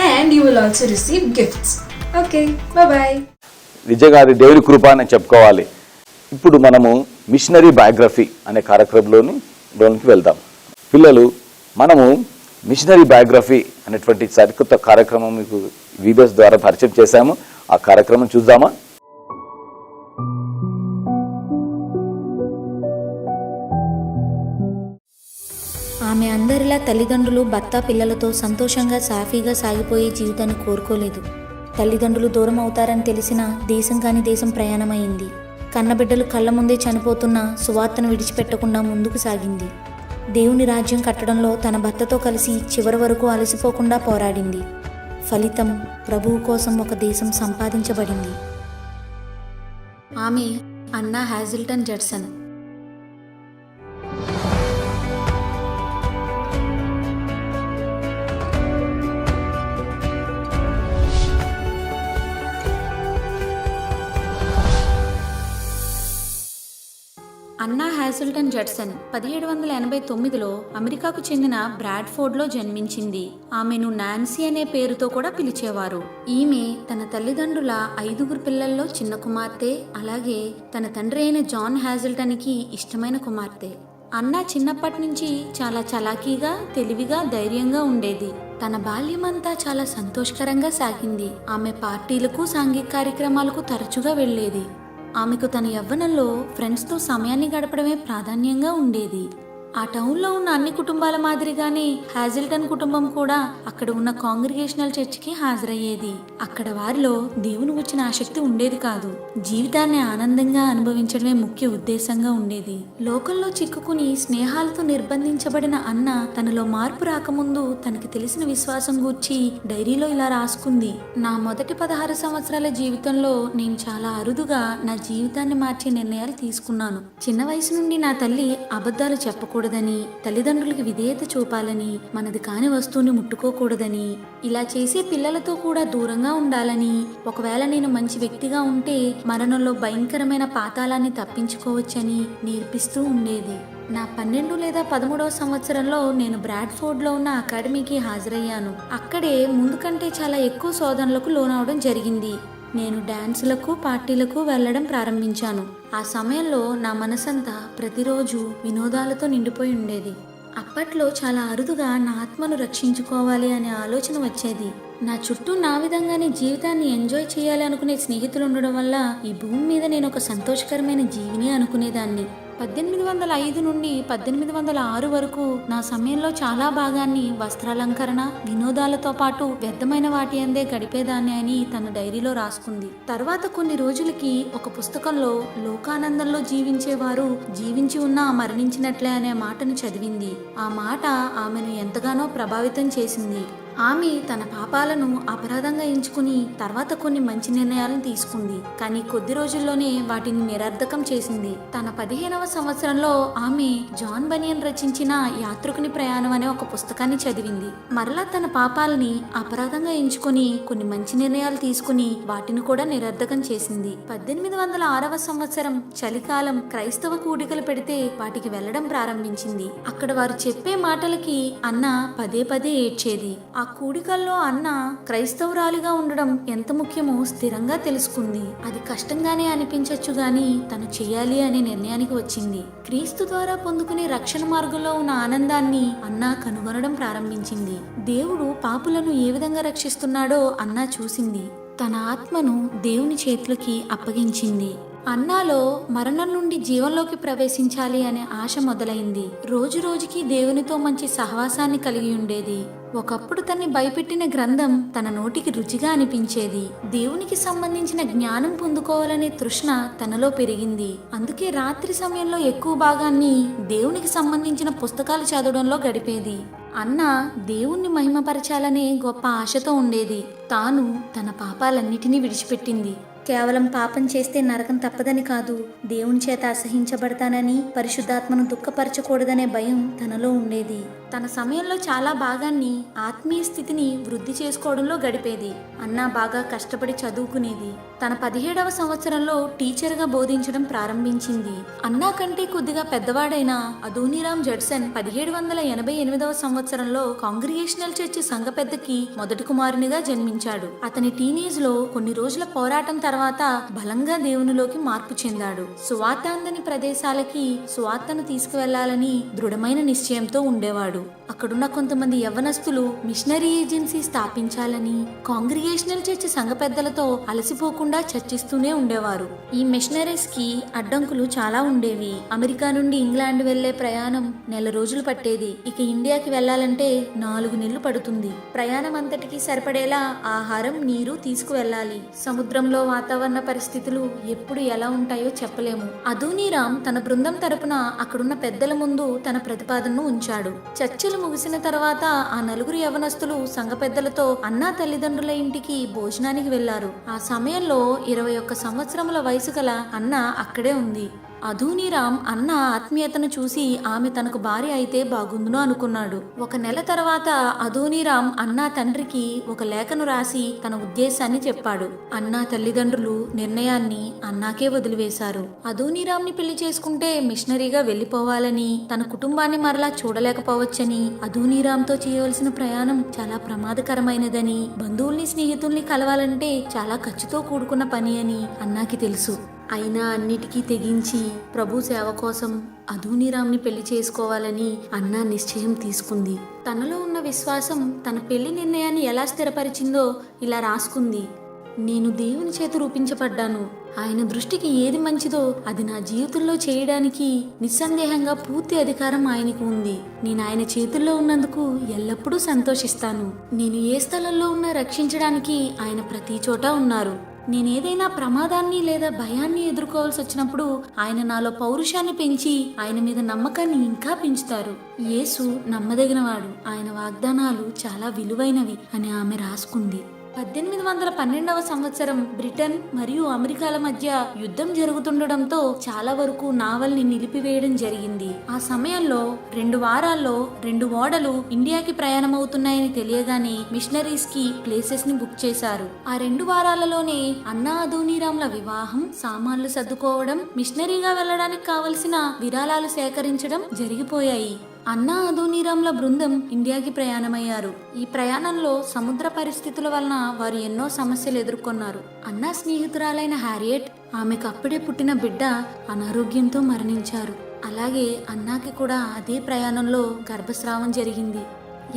And you will also receive gifts. Okay, bye. నిజంగా అది దేవుని కృప అని చెప్పుకోవాలి. ఇప్పుడు మనము మిషనరీ బయోగ్రఫీ అనే కార్యక్రమంలోనికి వెళ్దాం. పిల్లలు, మనము మిషనరీ బయోగ్రఫీ అనేటువంటి సరికొత్త కార్యక్రమం మీకు వీబీఎస్ ద్వారా పరిచయం చేశాము. ఆ కార్యక్రమం చూద్దామా? ఆమె అందరిలా తల్లిదండ్రులు భర్త పిల్లలతో సంతోషంగా సాఫీగా సాగిపోయే జీవితాన్ని కోరుకోలేదు. తల్లిదండ్రులు దూరం అవుతారని తెలిసినా దేశం కాని దేశం ప్రయాణమైంది. కన్నబిడ్డలు కళ్ళ ముందే చనిపోతున్న సువార్తను విడిచిపెట్టకుండా ముందుకు సాగింది. దేవుని రాజ్యం కట్టడంలో తన భర్తతో కలిసి చివరి వరకు అలసిపోకుండా పోరాడింది. ఫలితం ప్రభువు కోసం ఒక దేశం సంపాదించబడింది. ఆమె అన్నా హ్యాజిల్టన్ జడ్సన్. అన్నా హ్యాజిల్టన్ జడ్సన్ 1789లో అమెరికాకు చెందిన బ్రాడ్ఫోర్డ్లో జన్మించింది. ఆమెను నాన్సీ అనే పేరుతో కూడా పిలిచేవారు. ఈమె తన తల్లిదండ్రుల 5 పిల్లల్లో చిన్న కుమార్తె, అలాగే తన తండ్రి అయిన జాన్ హ్యాజిల్టన్కి ఇష్టమైన కుమార్తె. అన్నా చిన్నప్పటి నుంచి చాలా చలాకీగా, తెలివిగా, ధైర్యంగా ఉండేది. తన బాల్యమంతా చాలా సంతోషకరంగా సాగింది. ఆమె పార్టీలకు, సాంఘిక కార్యక్రమాలకు తరచుగా వెళ్లేది. ఆమెకు తన యవ్వనంలో ఫ్రెండ్స్తో సమయాన్ని గడపడమే ప్రాధాన్యంగా ఉండేది. ఆ టౌన్లో ఉన్న అన్ని కుటుంబాల మాదిరిగానే హ్యాజిల్టన్ కుటుంబం కూడా అక్కడ ఉన్న కాంగ్రిగేషనల్ చర్చికి హాజరయ్యేది. అక్కడ వారిలో దేవుని వచ్చిన ఆసక్తి ఉండేది కాదు. జీవితాన్ని ఆనందంగా అనుభవించడమే ముఖ్య ఉద్దేశంగా ఉండేది. లోకంలో చిక్కుకుని స్నేహాలతో నిర్బంధించబడిన అన్న తనలో మార్పు రాకముందు తనకి తెలిసిన విశ్వాసం గూర్చి డైరీలో ఇలా రాసుకుంది: నా మొదటి 16 సంవత్సరాల జీవితంలో నేను చాలా అరుదుగా నా జీవితాన్ని మార్చే నిర్ణయాలు తీసుకున్నాను. చిన్న వయసు నుండి నా తల్లి అబద్ధాలు చెప్పకూడదు, తల్లిదండ్రులకి విధేయత చూపాలని, మనది కాని వస్తువుని ముట్టుకోకూడదని, ఇలా చేసే పిల్లలతో కూడా దూరంగా ఉండాలని, ఒకవేళ నేను మంచి వ్యక్తిగా ఉంటే మరణంలో భయంకరమైన పాతాళాన్ని తప్పించుకోవచ్చని నేర్పిస్తూ ఉండేది. నా 12 లేదా 13వ సంవత్సరంలో నేను బ్రాడ్ఫోర్డ్లో ఉన్న అకాడమీకి హాజరయ్యాను. అక్కడే ముందు కంటే చాలా ఎక్కువ శోధనలకు లోనవడం జరిగింది. నేను డాన్సులకు, పార్టీలకు వెళ్ళడం ప్రారంభించాను. ఆ సమయంలో నా మనసంతా ప్రతిరోజు వినోదాలతో నిండిపోయి ఉండేది. అప్పట్లో చాలా అరుదుగా నా ఆత్మను రక్షించుకోవాలి అనే ఆలోచన వచ్చేది. నా చుట్టూ నా విధంగానే జీవితాన్ని ఎంజాయ్ చేయాలి అనుకునే స్నేహితులు ఉండడం వల్ల ఈ భూమి మీద నేను ఒక సంతోషకరమైన జీవిని అనుకునేదాన్ని. 1805 నుండి 1806 వరకు నా సమయంలో చాలా భాగాన్ని వస్త్రాలంకరణ, వినోదాలతో పాటు వ్యర్థమైన వాటి అందే గడిపేదాన్ని అని తన డైరీలో రాసుకుంది. తర్వాత కొన్ని రోజులకి ఒక పుస్తకంలో లోకానందంలో జీవించేవారు జీవించి ఉన్నా మరణించినట్లే అనే మాటను చదివింది. ఆ మాట ఆమెను ఎంతగానో ప్రభావితం చేసింది. ఆమె తన పాపాలను అపరాధంగా ఎంచుకుని తర్వాత కొన్ని మంచి నిర్ణయాలను తీసుకుంది. కానీ కొద్ది రోజుల్లోనే వాటిని నిరర్ధకం చేసింది. తన 15వ సంవత్సరంలో ఆమె జాన్ బనియన్ రచించిన యాత్రికుని ప్రయాణం అనే ఒక పుస్తకాన్ని చదివింది. మరలా తన పాపాలని అపరాధంగా ఎంచుకుని కొన్ని మంచి నిర్ణయాలు తీసుకుని వాటిని కూడా నిరర్ధకం చేసింది. 1806వ సంవత్సరం చలికాలం క్రైస్తవ కూడికలు పెడితే వాటికి వెళ్లడం ప్రారంభించింది. అక్కడ వారు చెప్పే మాటలకి అన్న పదే పదే ఏడ్చేది. ఆ కూడికల్లో అన్న క్రైస్తవురాలిగా ఉండడం ఎంత ముఖ్యమో స్థిరంగా తెలుసుకుంది. అది కష్టంగానే అనిపించచ్చు గాని తను చెయ్యాలి అనే నిర్ణయానికి వచ్చింది. క్రీస్తు ద్వారా పొందుకునే రక్షణ మార్గంలో ఉన్న ఆనందాన్ని అన్న కనుగొనడం ప్రారంభించింది. దేవుడు పాపులను ఏ విధంగా రక్షిస్తున్నాడో అన్న చూసింది. తన ఆత్మను దేవుని చేతులకి అప్పగించింది. అన్నాలో మరణం నుండి జీవంలోకి ప్రవేశించాలి అనే ఆశ మొదలైంది. రోజు రోజుకి దేవునితో మంచి సహవాసాన్ని కలిగి ఉండేది. ఒకప్పుడు తన్ని భయపెట్టిన గ్రంథం తన నోటికి రుచిగా అనిపించేది. దేవునికి సంబంధించిన జ్ఞానం పొందుకోవాలనే తృష్ణ తనలో పెరిగింది. అందుకే రాత్రి సమయంలో ఎక్కువ భాగాన్ని దేవునికి సంబంధించిన పుస్తకాలు చదవడంలో గడిపేది. అన్న దేవుణ్ణి మహిమపరచాలనే గొప్ప ఆశతో ఉండేది. తాను తన పాపాలన్నిటినీ విడిచిపెట్టింది. కేవలం పాపం చేస్తే నరకం తప్పదని కాదు, దేవుని చేత అసహించబడతానని, పరిశుద్ధాత్మను దుఃఖపరచకూడదనే భయం తనలో ఉండేది. తన సమయంలో చాలా భాగాన్ని ఆత్మీయ స్థితిని వృద్ధి చేసుకోవడంలో గడిపేది. అన్న బాగా కష్టపడి చదువుకునేది. తన 17వ సంవత్సరంలో టీచర్గా బోధించడం ప్రారంభించింది. అన్నా కంటే కొద్దిగా పెద్దవాడైన అదోనీరామ్ జడ్సన్ 1788వ సంవత్సరంలో కాంగ్రిగేషనల్ చర్చి సంఘ పెద్దకి మొదటి కుమారునిగా జన్మించాడు. అతని టీనేజ్ లో కొన్ని రోజుల పోరాటం తర్వాత బలంగా దేవునిలోకి మార్పు చెందాడు. సువార్త అందని ప్రదేశాలకి సువార్తను తీసుకువెళ్లాలని దృఢమైన నిశ్చయంతో ఉండేవాడు. అక్కడున్న కొంతమంది యవ్వనస్తులు మిషనరీ ఏజెన్సీ స్థాపించాలని కాంగ్రిగేషనల్ చర్చి సంఘ పెద్దలతో అలసిపోకుండా చర్చిస్తూనే ఉండేవారు. ఈ మిషనరీస్ కి అడ్డంకులు చాలా ఉండేవి. అమెరికా నుండి ఇంగ్లాండ్ వెళ్లే ప్రయాణం నెల రోజులు పట్టేది. ఇక ఇండియాకి వెళ్లాలంటే 4 నెలలు పడుతుంది. ప్రయాణం అంతటికి సరిపడేలా ఆహారం, నీరు తీసుకువెళ్లాలి. సముద్రంలో వాతావరణ పరిస్థితులు ఎప్పుడు ఎలా ఉంటాయో చెప్పలేము. అదోనీరామ్ తన బృందం తరపున అక్కడున్న పెద్దల ముందు తన ప్రతిపాదనను ఉంచాడు. చర్చలు ముగిసిన తర్వాత ఆ 4 యవనస్తులు సంఘ పెద్దలతో అన్నా తల్లిదండ్రుల ఇంటికి భోజనానికి వెళ్లారు. ఆ సమయంలో 21 సంవత్సరముల వయసు గల అన్న అక్కడే ఉంది. అదోనీరామ్ అన్న ఆత్మీయతను చూసి ఆమె తనకు భార్య అయితే బాగుండును అనుకున్నాడు. 1 నెల తర్వాత అదోనీరామ్ అన్నా తండ్రికి ఒక లేఖను రాసి తన ఉద్దేశాన్ని చెప్పాడు. అన్నా తల్లిదండ్రులు నిర్ణయాన్ని అన్నాకే వదిలివేశారు. అదోనీరామ్ ని పెళ్లి చేసుకుంటే మిషనరీగా వెళ్లిపోవాలని, తన కుటుంబాన్ని మరలా చూడలేకపోవచ్చని, అదోనీరామ్తో చేయవలసిన ప్రయాణం చాలా ప్రమాదకరమైనదని, బంధువుల్ని స్నేహితుల్ని కలవాలంటే చాలా ఖర్చుతో కూడుకున్న పని అని అన్నాకి తెలుసు. అయినా అన్నిటికీ తెగించి ప్రభు సేవ కోసం అదోనీరామ్ని పెళ్లి చేసుకోవాలని అన్నా నిశ్చయం తీసుకుంది. తనలో ఉన్న విశ్వాసం తన పెళ్లి నిర్ణయాన్ని ఎలా స్థిరపరిచిందో ఇలా రాసుకుంది. నేను దేవుని చేత రూపించబడ్డాను. ఆయన దృష్టికి ఏది మంచిదో అది నా జీవితంలో చేయడానికి నిస్సందేహంగా పూర్తి అధికారం ఆయనకు ఉంది. నేను ఆయన చేతుల్లో ఉన్నందుకు ఎల్లప్పుడూ సంతోషిస్తాను. నేను ఏ స్థలంలో ఉన్నా రక్షించడానికి ఆయన ప్రతి చోట ఉన్నారు. నేనేదైనా ప్రమాదాన్ని లేదా భయాన్ని ఎదుర్కోవాల్సి వచ్చినప్పుడు ఆయన నాలో పౌరుషాన్ని పెంచి ఆయన మీద నమ్మకాన్ని ఇంకా పెంచుతారు. యేసు నమ్మదగినవాడు, ఆయన వాగ్దానాలు చాలా విలువైనవి అని ఆమె రాసుకుంది. 1812వ సంవత్సరం బ్రిటన్ మరియు అమెరికాల మధ్య యుద్ధం జరుగుతుండడంతో చాలా వరకు నావల్ని నిలిపివేయడం జరిగింది. ఆ సమయంలో 2 వారాల్లో 2 ఓడలు ఇండియాకి ప్రయాణమవుతున్నాయని తెలియగానే మిషనరీస్ కి ప్లేసెస్ ని బుక్ చేశారు. ఆ 2 వారాలలోనే అన్నా అదోనీరామ్ల వివాహం, సామాన్లు సర్దుకోవడం, మిషనరీగా వెళ్లడానికి కావలసిన విరాళాలు సేకరించడం జరిగిపోయాయి. అన్నా అదోనీరామ్ల బృందం ఇండియాకి ప్రయాణమయ్యారు. ఈ ప్రయాణంలో సముద్ర పరిస్థితుల వలన వారు ఎన్నో సమస్యలు ఎదుర్కొన్నారు. అన్నా స్నేహితురాలైన హ్యారియట్, ఆమెకు అప్పుడే పుట్టిన బిడ్డ అనారోగ్యంతో మరణించారు. అలాగే అన్నాకి కూడా అదే ప్రయాణంలో గర్భస్రావం జరిగింది.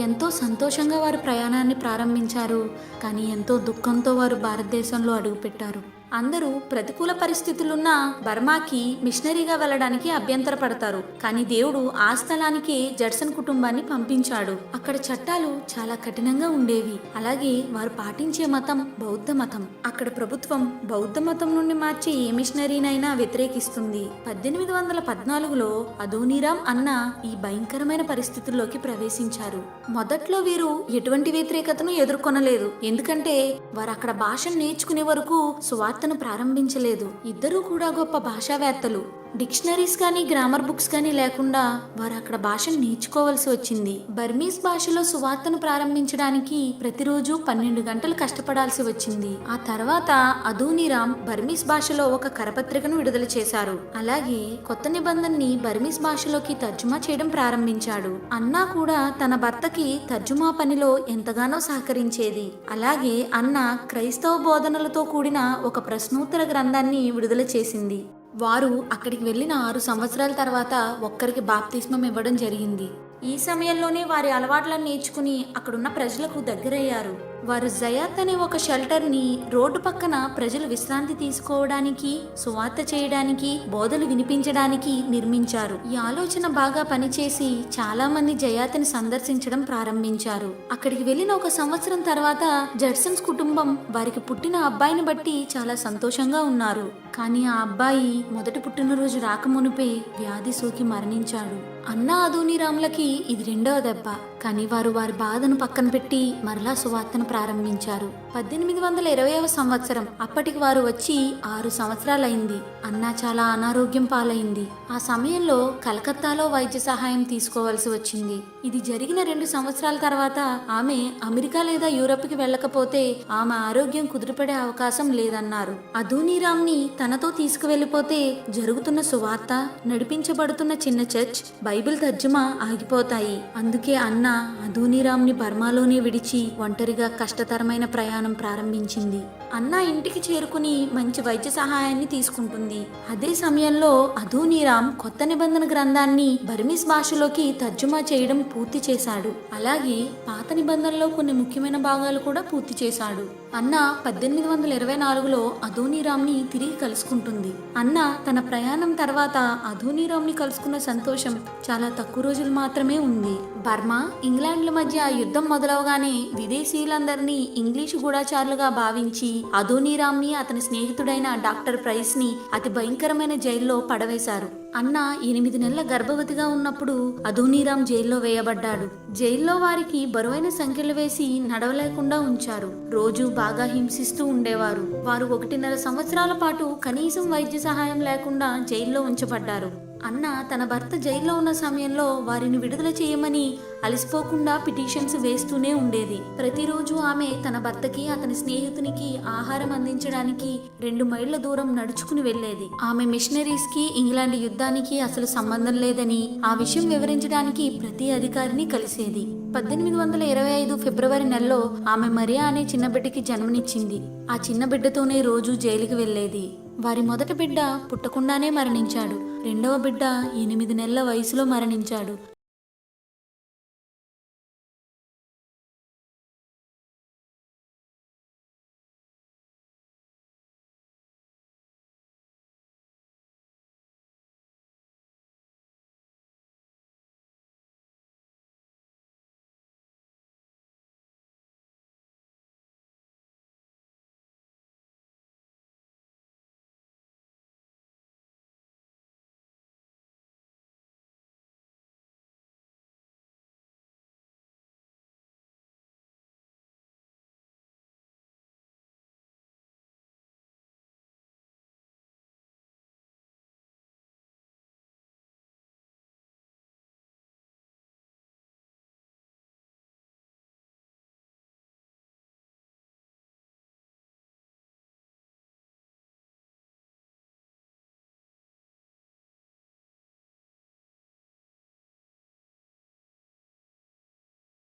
ఎంతో సంతోషంగా వారు ప్రయాణాన్ని ప్రారంభించారు. కానీ ఎంతో దుఃఖంతో వారు భారతదేశంలో అడుగుపెట్టారు. అందరూ ప్రతికూల పరిస్థితులున్న బర్మాకి మిషనరీగా వెళ్ళడానికి అభ్యంతరపడతారు. కానీ దేవుడు ఆ స్థలానికి జడ్సన్ కుటుంబాన్ని పంపించాడు. అక్కడ చట్టాలు చాలా కఠినంగా ఉండేవి. అలాగే వారు పాటించే మతం బౌద్ధ మతం. అక్కడ ప్రభుత్వం బౌద్ధ మతం నుండి మార్చే ఏ మిషనరీనైనా వ్యతిరేకిస్తుంది. 1814లో అదోనీరామ్ అన్న ఈ భయంకరమైన పరిస్థితుల్లోకి ప్రవేశించారు. మొదట్లో వీరు ఎటువంటి వ్యతిరేకతను ఎదుర్కొనలేదు. ఎందుకంటే వారు అక్కడ భాషను నేర్చుకునే వరకు సువార్తను ప్రారంభించలేదు. ఇద్దరూ కూడా గొప్ప భాషావేత్తలు. డిక్షనరీస్ కానీ గ్రామర్ బుక్స్ కానీ లేకుండా వారు అక్కడ భాషను నేర్చుకోవాల్సి వచ్చింది. బర్మీస్ భాషలో సువార్తను ప్రారంభించడానికి ప్రతిరోజు 12 గంటలు కష్టపడాల్సి వచ్చింది. ఆ తర్వాత అదోనీరామ్ బర్మీస్ భాషలో ఒక కరపత్రికను విడుదల చేశారు. అలాగే కొత్త నిబంధనని బర్మీస్ భాషలోకి తర్జుమా చేయడం ప్రారంభించాడు. అన్నా కూడా తన భర్తకి తర్జుమా పనిలో ఎంతగానో సహకరించేది. అలాగే అన్న క్రైస్తవ బోధనలతో కూడిన ఒక ప్రశ్నోత్తర గ్రంథాన్ని విడుదల చేసింది. వారు అక్కడికి వెళ్ళిన 6 సంవత్సరాల తర్వాత ఒక్కరికి బాప్తిస్మం ఇవ్వడం జరిగింది. ఈ సమయంలోనే వారి అలవాట్లను నేర్చుకుని అక్కడున్న ప్రజలకు దగ్గరయ్యారు. వారు జయాత్ అనే ఒక షెల్టర్ని రోడ్డు పక్కన ప్రజలు విశ్రాంతి తీసుకోవడానికి, సువార్త చేయడానికి, బోధలు వినిపించడానికి నిర్మించారు. ఈ ఆలోచన బాగా పనిచేసి చాలా మంది జయాత్ని సందర్శించడం ప్రారంభించారు. అక్కడికి వెళ్ళిన ఒక సంవత్సరం తర్వాత జడ్సన్స్ కుటుంబం వారికి పుట్టిన అబ్బాయిని బట్టి చాలా సంతోషంగా ఉన్నారు. కానీ ఆ అబ్బాయి మొదటి పుట్టినరోజు రాకమునుపే వ్యాధి సోకి మరణించాడు. అన్నా అదోనీరాములకి ఇది రెండవ దెబ్బ. కానీ వారు వారి బాధను పక్కన పెట్టి మరలా సువార్తను ప్రారంభించారు. 1820వ సంవత్సరం అప్పటికి వారు వచ్చి 6 సంవత్సరాలైంది. అన్నా చాలా అనారోగ్యం పాలైంది. ఆ సమయంలో కలకత్తాలో వైద్య సహాయం తీసుకోవాల్సి వచ్చింది. ఇది జరిగిన 2 సంవత్సరాల తర్వాత ఆమె అమెరికా లేదా యూరప్కి వెళ్ళకపోతే ఆమె ఆరోగ్యం కుదురుపడే అవకాశం లేదన్నారు. అదోనీరామ్ని తనతో తీసుకువెళ్లిపోతే జరుగుతున్న సువార్త, నడిపించబడుతున్న చిన్న చర్చ్, బైబిల్ తర్జుమా ఆగిపోతాయి. అందుకే అన్నా అదోనీరామ్ని బర్మాలోనే విడిచి ఒంటరిగా కష్టతరమైన ప్రయాణం ప్రారంభించింది. అన్నా ఇంటికి చేరుకుని మంచి వైద్య సహాయాన్ని తీసుకుంటుంది. అదే సమయంలో అదోనీరామ్ కొత్త నిబంధన గ్రంథాన్ని బర్మీస్ భాషలోకి తర్జుమా చేయడం పూర్తి చేశాడు. అలాగే పాత నిబంధనలో కొన్ని ముఖ్యమైన భాగాలు కూడా పూర్తి చేశాడు. అన్నా 1824లో అదోనీరామ్ని తిరిగి కలుసుకుంటుంది. అన్నా తన ప్రయాణం తర్వాత అదోనీరామ్ని కలుసుకున్న సంతోషం చాలా తక్కువ రోజులు మాత్రమే ఉంది. బర్మా, ఇంగ్లాండ్ల మధ్య యుద్ధం మొదలవగానే విదేశీయులందరినీ ఇంగ్లీషు గూఢచారులుగా భావించి అదోనీరామ్ని అతని స్నేహితుడైన డాక్టర్ ప్రైస్ ని అతి భయంకరమైన జైల్లో పడవేశారు. అన్నా 8 నెలల గర్భవతిగా ఉన్నప్పుడు అదోనీరామ్ జైల్లో వేయబడ్డాడు. జైల్లో వారికి బరువైన సంఖ్యలు వేసి నడవలేకుండా ఉంచారు. రోజు బాగా హింసిస్తూ ఉండేవారు. వారు 1.5 సంవత్సరాల పాటు కనీసం వైద్య సహాయం లేకుండా జైల్లో ఉంచబడ్డారు. అన్న తన భర్త జైల్లో ఉన్న సమయంలో వారిని విడుదల చేయమని అలసిపోకుండా పిటిషన్స్ వేస్తూనే ఉండేది. ప్రతిరోజు ఆమె తన భర్తకి, అతని స్నేహితునికి ఆహారం అందించడానికి 2 మైళ్ళ దూరం నడుచుకుని వెళ్లేది. ఆమె మిషనరీస్ కి, ఇంగ్లాండ్ యుద్ధానికి అసలు సంబంధం లేదని ఆ విషయం వివరించడానికి ప్రతి అధికారిని కలిసేది. 1825 ఫిబ్రవరి నెలలో ఆమె మరియా అనే చిన్న బిడ్డకి జన్మనిచ్చింది. ఆ చిన్న బిడ్డతోనే రోజు జైలుకి వెళ్లేది. వారి మొదటి బిడ్డ పుట్టకుండానే మరణించాడు. రెండవ బిడ్డ 8 నెలల వయసులో మరణించాడు.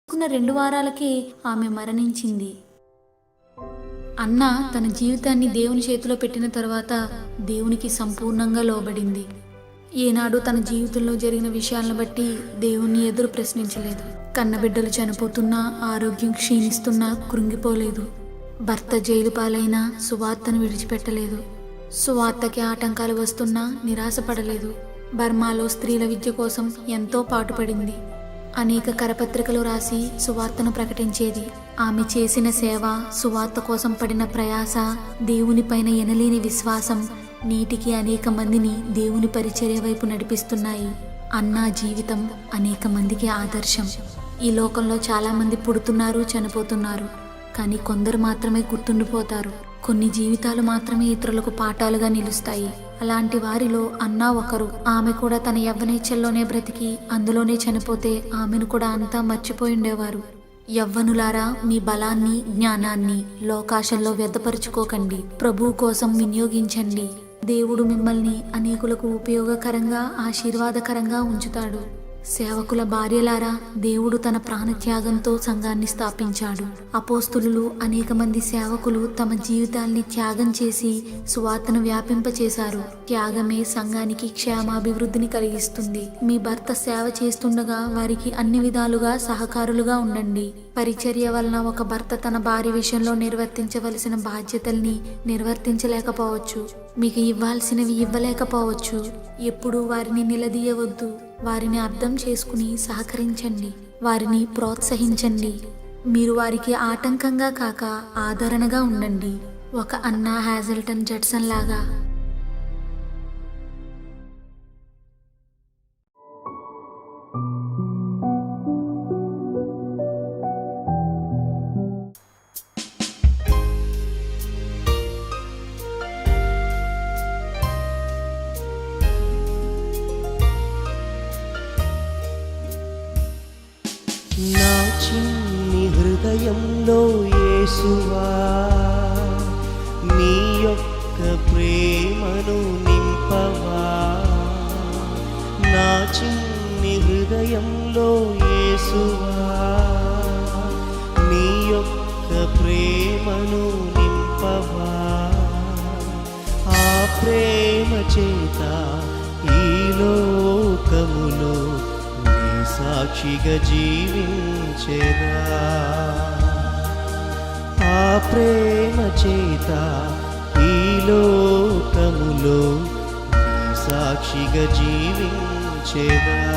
ఉన్న 2 వారాలకే ఆమె మరణించింది. అన్న తన జీవితాన్ని దేవుని చేతిలో పెట్టిన తర్వాత దేవునికి సంపూర్ణంగా లోబడింది. ఏనాడు తన జీవితంలో జరిగిన విషయాలను బట్టి దేవుణ్ణి ఎదురు ప్రశ్నించలేదు. కన్నబిడ్డలు చనిపోతున్నా, ఆరోగ్యం క్షీణిస్తున్నా కృంగిపోలేదు. భర్త జైలు పాలైనా సువార్తను విడిచిపెట్టలేదు. సువార్తకి ఆటంకాలు వస్తున్నా నిరాశపడలేదు. బర్మాలో స్త్రీల విద్య కోసం ఎంతో పాటుపడింది. అనేక కరపత్రికలు రాసి సువార్తను ప్రకటించేది. ఆమె చేసిన సేవ, సువార్త కోసం పడిన ప్రయాస, దేవునిపైన ఎనలేని విశ్వాసం నేటికి అనేక మందిని దేవుని పరిచర్య వైపు నడిపిస్తున్నాయి. అన్నా జీవితం అనేక మందికి ఆదర్శం. ఈ లోకంలో చాలా మంది పుడుతున్నారు, చనిపోతున్నారు. కానీ కొందరు మాత్రమే గుర్తుండిపోతారు. కొన్ని జీవితాలు మాత్రమే ఇతరులకు పాఠాలుగా నిలుస్తాయి. అలాంటి వారిలో అన్నా ఒకరు. ఆమె కూడా తన యవ్వనేచ్ఛల్లోనే బ్రతికి అందులోనే చనిపోతే ఆమెను కూడా అంతా మర్చిపోయి ఉండేవారు. యవ్వనులారా, మీ బలాన్ని, జ్ఞానాన్ని లోకాశల్లో వ్యర్థపరుచుకోకండి. ప్రభువు కోసం వినియోగించండి. దేవుడు మిమ్మల్ని అనేకులకు ఉపయోగకరంగా, ఆశీర్వాదకరంగా ఉంచుతాడు. సేవకుల భార్యలారా, దేవుడు తన ప్రాణత్యాగంతో సంఘాన్ని స్థాపించాడు. అపోస్తులు అనేక మంది సేవకులు తమ జీవితాల్ని త్యాగం చేసి సువార్తను వ్యాపింపచేశారు. త్యాగమే సంఘానికి క్షేమాభివృద్ధిని కలిగిస్తుంది. మీ భర్త సేవ చేస్తుండగా వారికి అన్ని విధాలుగా సహకారులుగా ఉండండి. పరిచర్య వలన ఒక భర్త తన భార్య విషయంలో నిర్వర్తించవలసిన బాధ్యతల్ని నిర్వర్తించలేకపోవచ్చు. మీకు ఇవ్వాల్సినవి ఇవ్వలేకపోవచ్చు. ఎప్పుడూ వారిని నిలదీయవద్దు. వారిని అర్థం చేసుకుని సహకరించండి. వారిని ప్రోత్సహించండి. మీరు వారికి ఆటంకంగా కాక ఆదరణగా ఉండండి. ఒక అన్నా హ్యాజల్టన్ జడ్సన్ లాగా. నా చిన్ని హృదయంలో యేసువా, నీ యొక్క ప్రేమను నింపవా. నా చిన్ని హృదయంలో యేసువా, నీ యొక్క ప్రేమను నింపవా. ఆ ప్రేమ చేత ఈ లోకములో సాక్షిగా జీవించేదా. ఆ ప్రేమ చేత ఈ లోకములో సాక్షిగా జీవించేదా.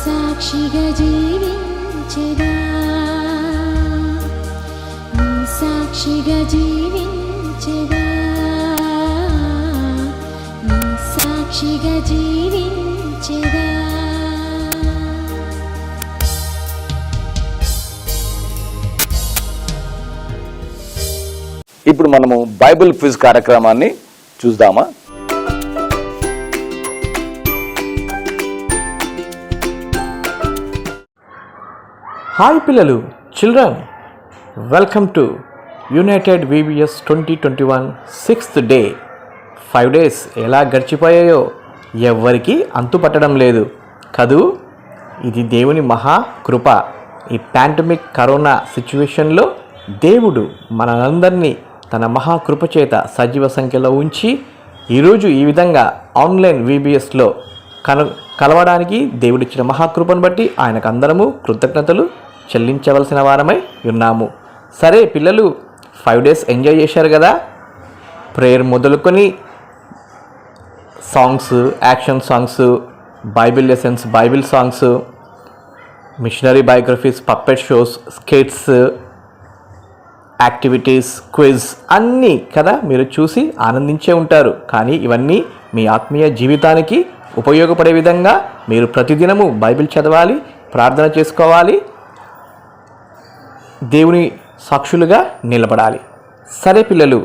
సాక్షిగా జీవించెదా, నీ సాక్షిగా జీవించెదా, నీ సాక్షిగా జీవించెదా. ఇప్పుడు మనము బైబిల్ క్విజ్ కార్యక్రమాన్ని చూద్దామా? హాయ్ పిల్లలు, children, welcome to United VBS 2021 6th day. 5 days ఎలా గడిచిపోయాయో ఎవ్వరికీ అంతుపట్టడం లేదు కదూ. ఇది దేవుని మహా కృప. ఈ పాండమిక్ కరోనా సిచ్యువేషన్లో దేవుడు మనందరినీ తన మహాకృప చేత సజీవ సంఖ్యలో ఉంచి ఈరోజు ఈ విధంగా ఆన్లైన్ VBSలో కలవడానికి దేవుడిచ్చిన మహాకృపను బట్టి ఆయనకు అందరము కృతజ్ఞతలు చెల్లించవలసిన వారమై ఉన్నాము. సరే పిల్లలు, 5 days ఎంజాయ్ చేశారు కదా. ప్రేయర్ మొదలుకొని songs, action songs, Bible lessons, Bible songs, missionary biographies, puppet shows, skits, activities, quiz అన్నీ కదా మీరు చూసి ఆనందించే ఉంటారు. కానీ ఇవన్నీ మీ ఆత్మీయ జీవితానికి ఉపయోగపడే విధంగా మీరు ప్రతిదినము బైబిల్ చదవాలి, ప్రార్థన చేసుకోవాలి, దేవుని సాక్షులుగా నిలబడాలి. సరే పిల్లలు,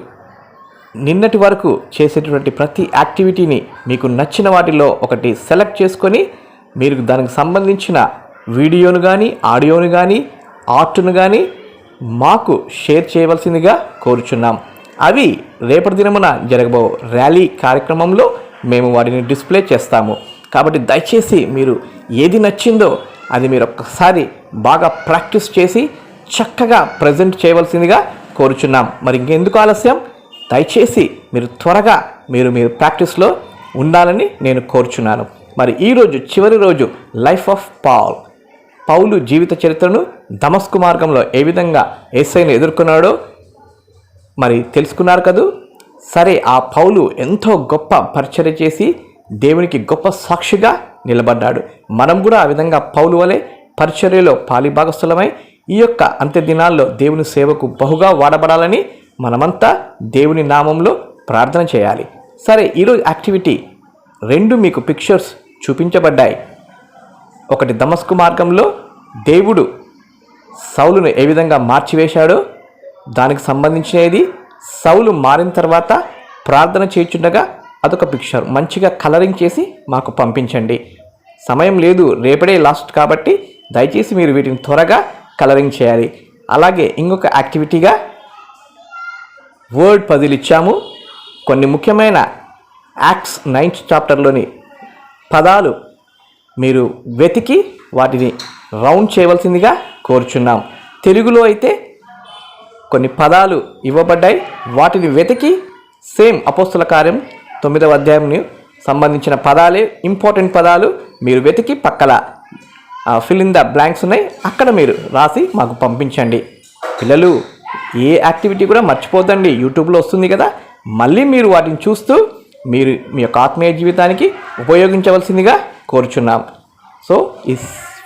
నిన్నటి వరకు చేసేటటువంటి ప్రతి యాక్టివిటీని మీకు నచ్చిన వాటిలో ఒకటి సెలెక్ట్ చేసుకొని మీరు దానికి సంబంధించిన వీడియోను కానీ, ఆడియోను కానీ, ఆర్ట్ను కానీ మాకు షేర్ చేయవలసిందిగా కోరుచున్నాం. అవి రేపటి దినమున జరగబో ర్యాలీ కార్యక్రమంలో మేము వాటిని డిస్ప్లే చేస్తాము. కాబట్టి దయచేసి మీరు ఏది నచ్చిందో అది మీరు ఒక్కసారి బాగా ప్రాక్టీస్ చేసి చక్కగా ప్రజెంట్ చేయవలసిందిగా కోరుచున్నాం. మరి ఇంకెందుకు ఆలస్యం, దయచేసి మీరు త్వరగా మీరు ప్రాక్టీస్లో ఉండాలని నేను కోరుచున్నాను. మరి ఈరోజు చివరి రోజు లైఫ్ ఆఫ్ పౌలు జీవిత చరిత్రను దమస్కు మార్గంలో ఏ విధంగా యేసయ్యను ఎదుర్కొన్నాడో మరి తెలుసుకున్నారు కదూ. సరే, ఆ పౌలు ఎంతో గొప్ప పరిచర్య చేసి దేవునికి గొప్ప సాక్షిగా నిలబడ్డాడు. మనం కూడా ఆ విధంగా పౌలు వలె పరిచర్యలో పాలిభాగస్థులమై ఈ యొక్క అంత్య దినాల్లో దేవుని సేవకు బహుగా వాడబడాలని మనమంతా దేవుని నామంలో ప్రార్థన చేయాలి. సరే, ఈరోజు యాక్టివిటీ 2 మీకు పిక్చర్స్ చూపించబడ్డాయి. ఒకటి దమస్కు మార్గంలో దేవుడు సౌలును ఏ విధంగా మార్చివేశాడో దానికి సంబంధించినది. సౌలు మారిన తర్వాత ప్రార్థన చేయుచుండగా అదొక పిక్చర్. మంచిగా కలరింగ్ చేసి మాకు పంపించండి. సమయం లేదు, రేపడే లాస్ట్ కాబట్టి దయచేసి మీరు వీటిని త్వరగా కలరింగ్ చేయాలి. అలాగే ఇంకొక యాక్టివిటీగా వర్డ్ పజిల్ ఇచ్చాము. కొన్ని ముఖ్యమైన యాక్ట్స్ 9th చాప్టర్లోని పదాలు మీరు వెతికి వాటిని రౌండ్ చేయవలసిందిగా కోరుచున్నాం. తెలుగులో అయితే కొన్ని పదాలు ఇవ్వబడ్డాయి, వాటిని వెతికి సేమ్ అపోస్తుల కార్యం 9వ అధ్యాయంని సంబంధించిన పదాలే, ఇంపార్టెంట్ పదాలు మీరు వెతికి పక్కల ఫిల్ ఇన్ ద బ్లాంక్స్ ఉన్నాయి, అక్కడ మీరు రాసి మాకు పంపించండి. పిల్లలు, ఏ యాక్టివిటీ కూడా మర్చిపోద్దండి, యూట్యూబ్లో వస్తుంది కదా. మళ్ళీ మీరు వాటిని చూస్తూ మీరు మీ యొక్క ఆత్మీయ జీవితానికి ఉపయోగించవలసిందిగా కోరుచున్నాం. సో ఈ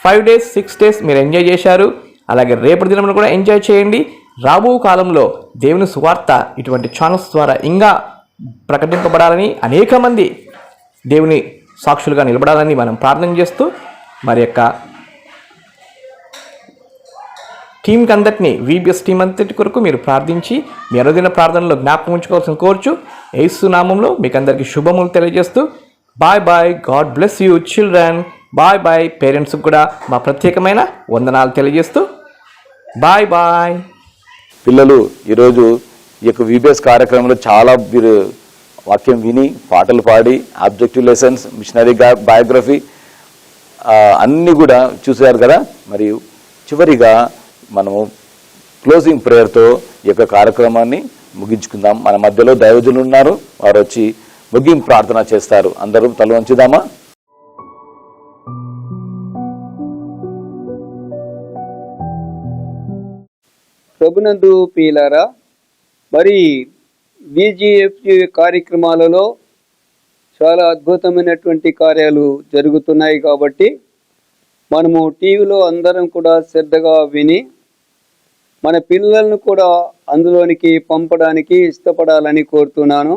5 days 6 days మీరు ఎంజాయ్ చేశారు. అలాగే రేపటి దినంలో కూడా ఎంజాయ్ చేయండి. రాబో కాలంలో దేవుని సువార్త ఇటువంటి ఛానల్స్ ద్వారా ఇంకా ప్రకటింపబడాలని, అనేక మంది దేవుని సాక్షులుగా నిలబడాలని మనం ప్రార్థన చేస్తూ మరి యొక్క టీంకి అందరినీ, వీబీఎస్ టీం అంతటి కొరకు మీరు ప్రార్థించి మీ అనుదిన ప్రార్థనలో జ్ఞాపకం ఉంచుకోవాల్సిన కోర్చు యేసు నామంలో మీకు అందరికీ శుభములు తెలియజేస్తూ bye bye. God bless you children. Bye bye. పేరెంట్స్కి కూడా మా ప్రత్యేకమైన వందనాలు తెలియజేస్తూ బాయ్ బాయ్. పిల్లలు, ఈరోజు ఈ యొక్క వీబీఎస్ కార్యక్రమంలో చాలా మీరు వాక్యం విని, పాటలు పాడి, ఆబ్జెక్టివ్ లెసన్స్, మిషనరీ బయోగ్రఫీ అన్నీ కూడా చూసారు కదా. మరియు చివరిగా మనము క్లోజింగ్ ప్రేయర్తో ఈ యొక్క కార్యక్రమాన్ని ముగించుకుందాం. మన మధ్యలో దైవజనులు ఉన్నారు, వారు వచ్చి ముగింపు ప్రార్థన చేస్తారు. అందరూ తల వంచుదామా? ప్రభునందు ప్రియులారా, మరి బీజీఎఫ్జీ కార్యక్రమాలలో చాలా అద్భుతమైనటువంటి కార్యాలు జరుగుతున్నాయి కాబట్టి మనము టీవీలో అందరం కూడా శ్రద్ధగా విని మన పిల్లలను కూడా అందులోనికి పంపడానికి ఇష్టపడాలని కోరుతున్నాను.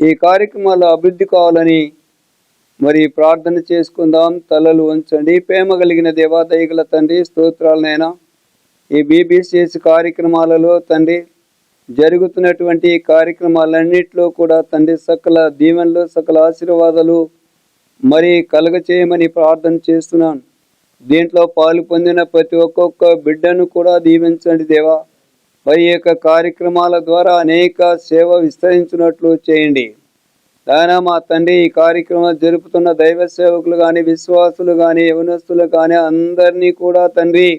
ఈ కార్యక్రమాలు అభివృద్ధి కావాలని మరి ప్రార్థన చేసుకుందాం. తలలు వంచండి. ప్రేమ కలిగిన దేవా, దయగల తండ్రి, స్తోత్రాలనైనా ఈ బీబీసీఎస్ కార్యక్రమాలలో తండ్రి జరుగుతున్నటువంటి కార్యక్రమాలన్నింటిలో కూడా తండ్రి సకల దీవెనలు, సకల ఆశీర్వాదాలు మరి కలగచేయమని ప్రార్థన చేస్తున్నాను. దీంట్లో పాలు పొందిన ప్రతి ఒక్కొక్క బిడ్డను కూడా దీవించండి దేవా. మరి యొక్క కార్యక్రమాల ద్వారా అనేక సేవ విస్తరించినట్లు చేయండి. ఆయన మా తండ్రి, ఈ కార్యక్రమాలు జరుపుతున్న దైవ సేవకులు కానీ, విశ్వాసులు కానీ, యవనస్తులు కానీ అందరినీ కూడా తండ్రి,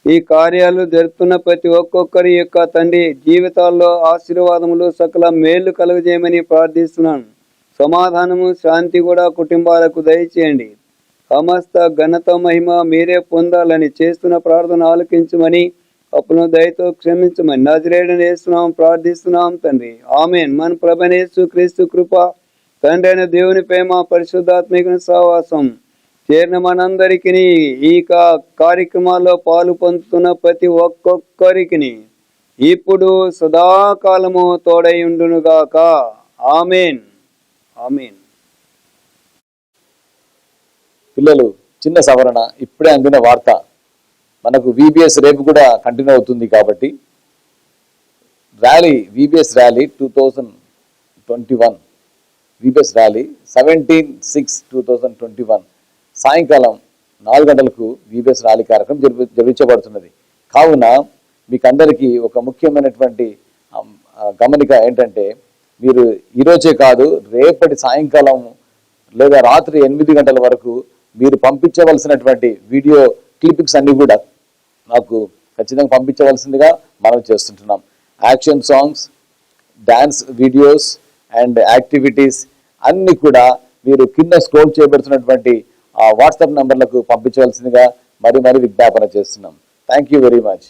ఈ కార్యాలు జరుపుతున్న ప్రతి ఒక్కొక్కరి యొక్క తండ్రి జీవితాల్లో ఆశీర్వాదములు, సకల మేలు కలుగజేయమని ప్రార్థిస్తున్నాను. సమాధానము, శాంతి కూడా కుటుంబాలకు దయచేయండి. సమస్త ఘనత, మహిమ మీరే పొందాలని చేస్తున్న ప్రార్థన ఆలకించమని, అప్పును దయతో క్షమించమని నజరేయుడైన యేసునామమున ప్రార్థిస్తున్నాం తండ్రి. ఆమేన్. మన ప్రభువైన యేసు క్రీస్తు కృప, తండ్రి అయిన దేవుని ప్రేమ, పరిశుద్ధాత్మిక సహవాసం చేరిన మనందరికీ, ఈ కార్యక్రమాల్లో పాలు పొందుతున్న ప్రతి ఒక్కొక్కరికి ఇప్పుడు సదాకాలము తోడై ఉండునుగాక. ఆమేన్. ఆమేన్. పిల్లలు, చిన్న సవరణ, ఇప్పుడే అందిన వార్త. మనకు వీబీఎస్ రేపు కూడా కంటిన్యూ అవుతుంది కాబట్టి rally, VBS rally 2021, VBS rally 17/6/2021 సాయంకాలం 4 గంటలకు వీబీఎస్ ర్యాలీ కార్యక్రమం జరిపించబడుతున్నది. కావున మీకు అందరికీ ఒక ముఖ్యమైనటువంటి గమనిక ఏంటంటే, మీరు ఈరోజే కాదు, రేపటి సాయంకాలం లేదా రాత్రి 8 గంటల వరకు మీరు పంపించవలసినటువంటి వీడియో క్లిప్పింగ్స్ అన్నీ కూడా నాకు ఖచ్చితంగా పంపించవలసిందిగా మనం చేస్తుంటున్నాం. Action songs, dance videos and activities అన్ని కూడా మీరు కింద స్క్రోల్ చేయబడుతున్నటువంటి ఆ వాట్సాప్ నంబర్లకు పంపించవలసిందిగా మరి విజ్ఞాపన చేస్తున్నాం. Thank you very much.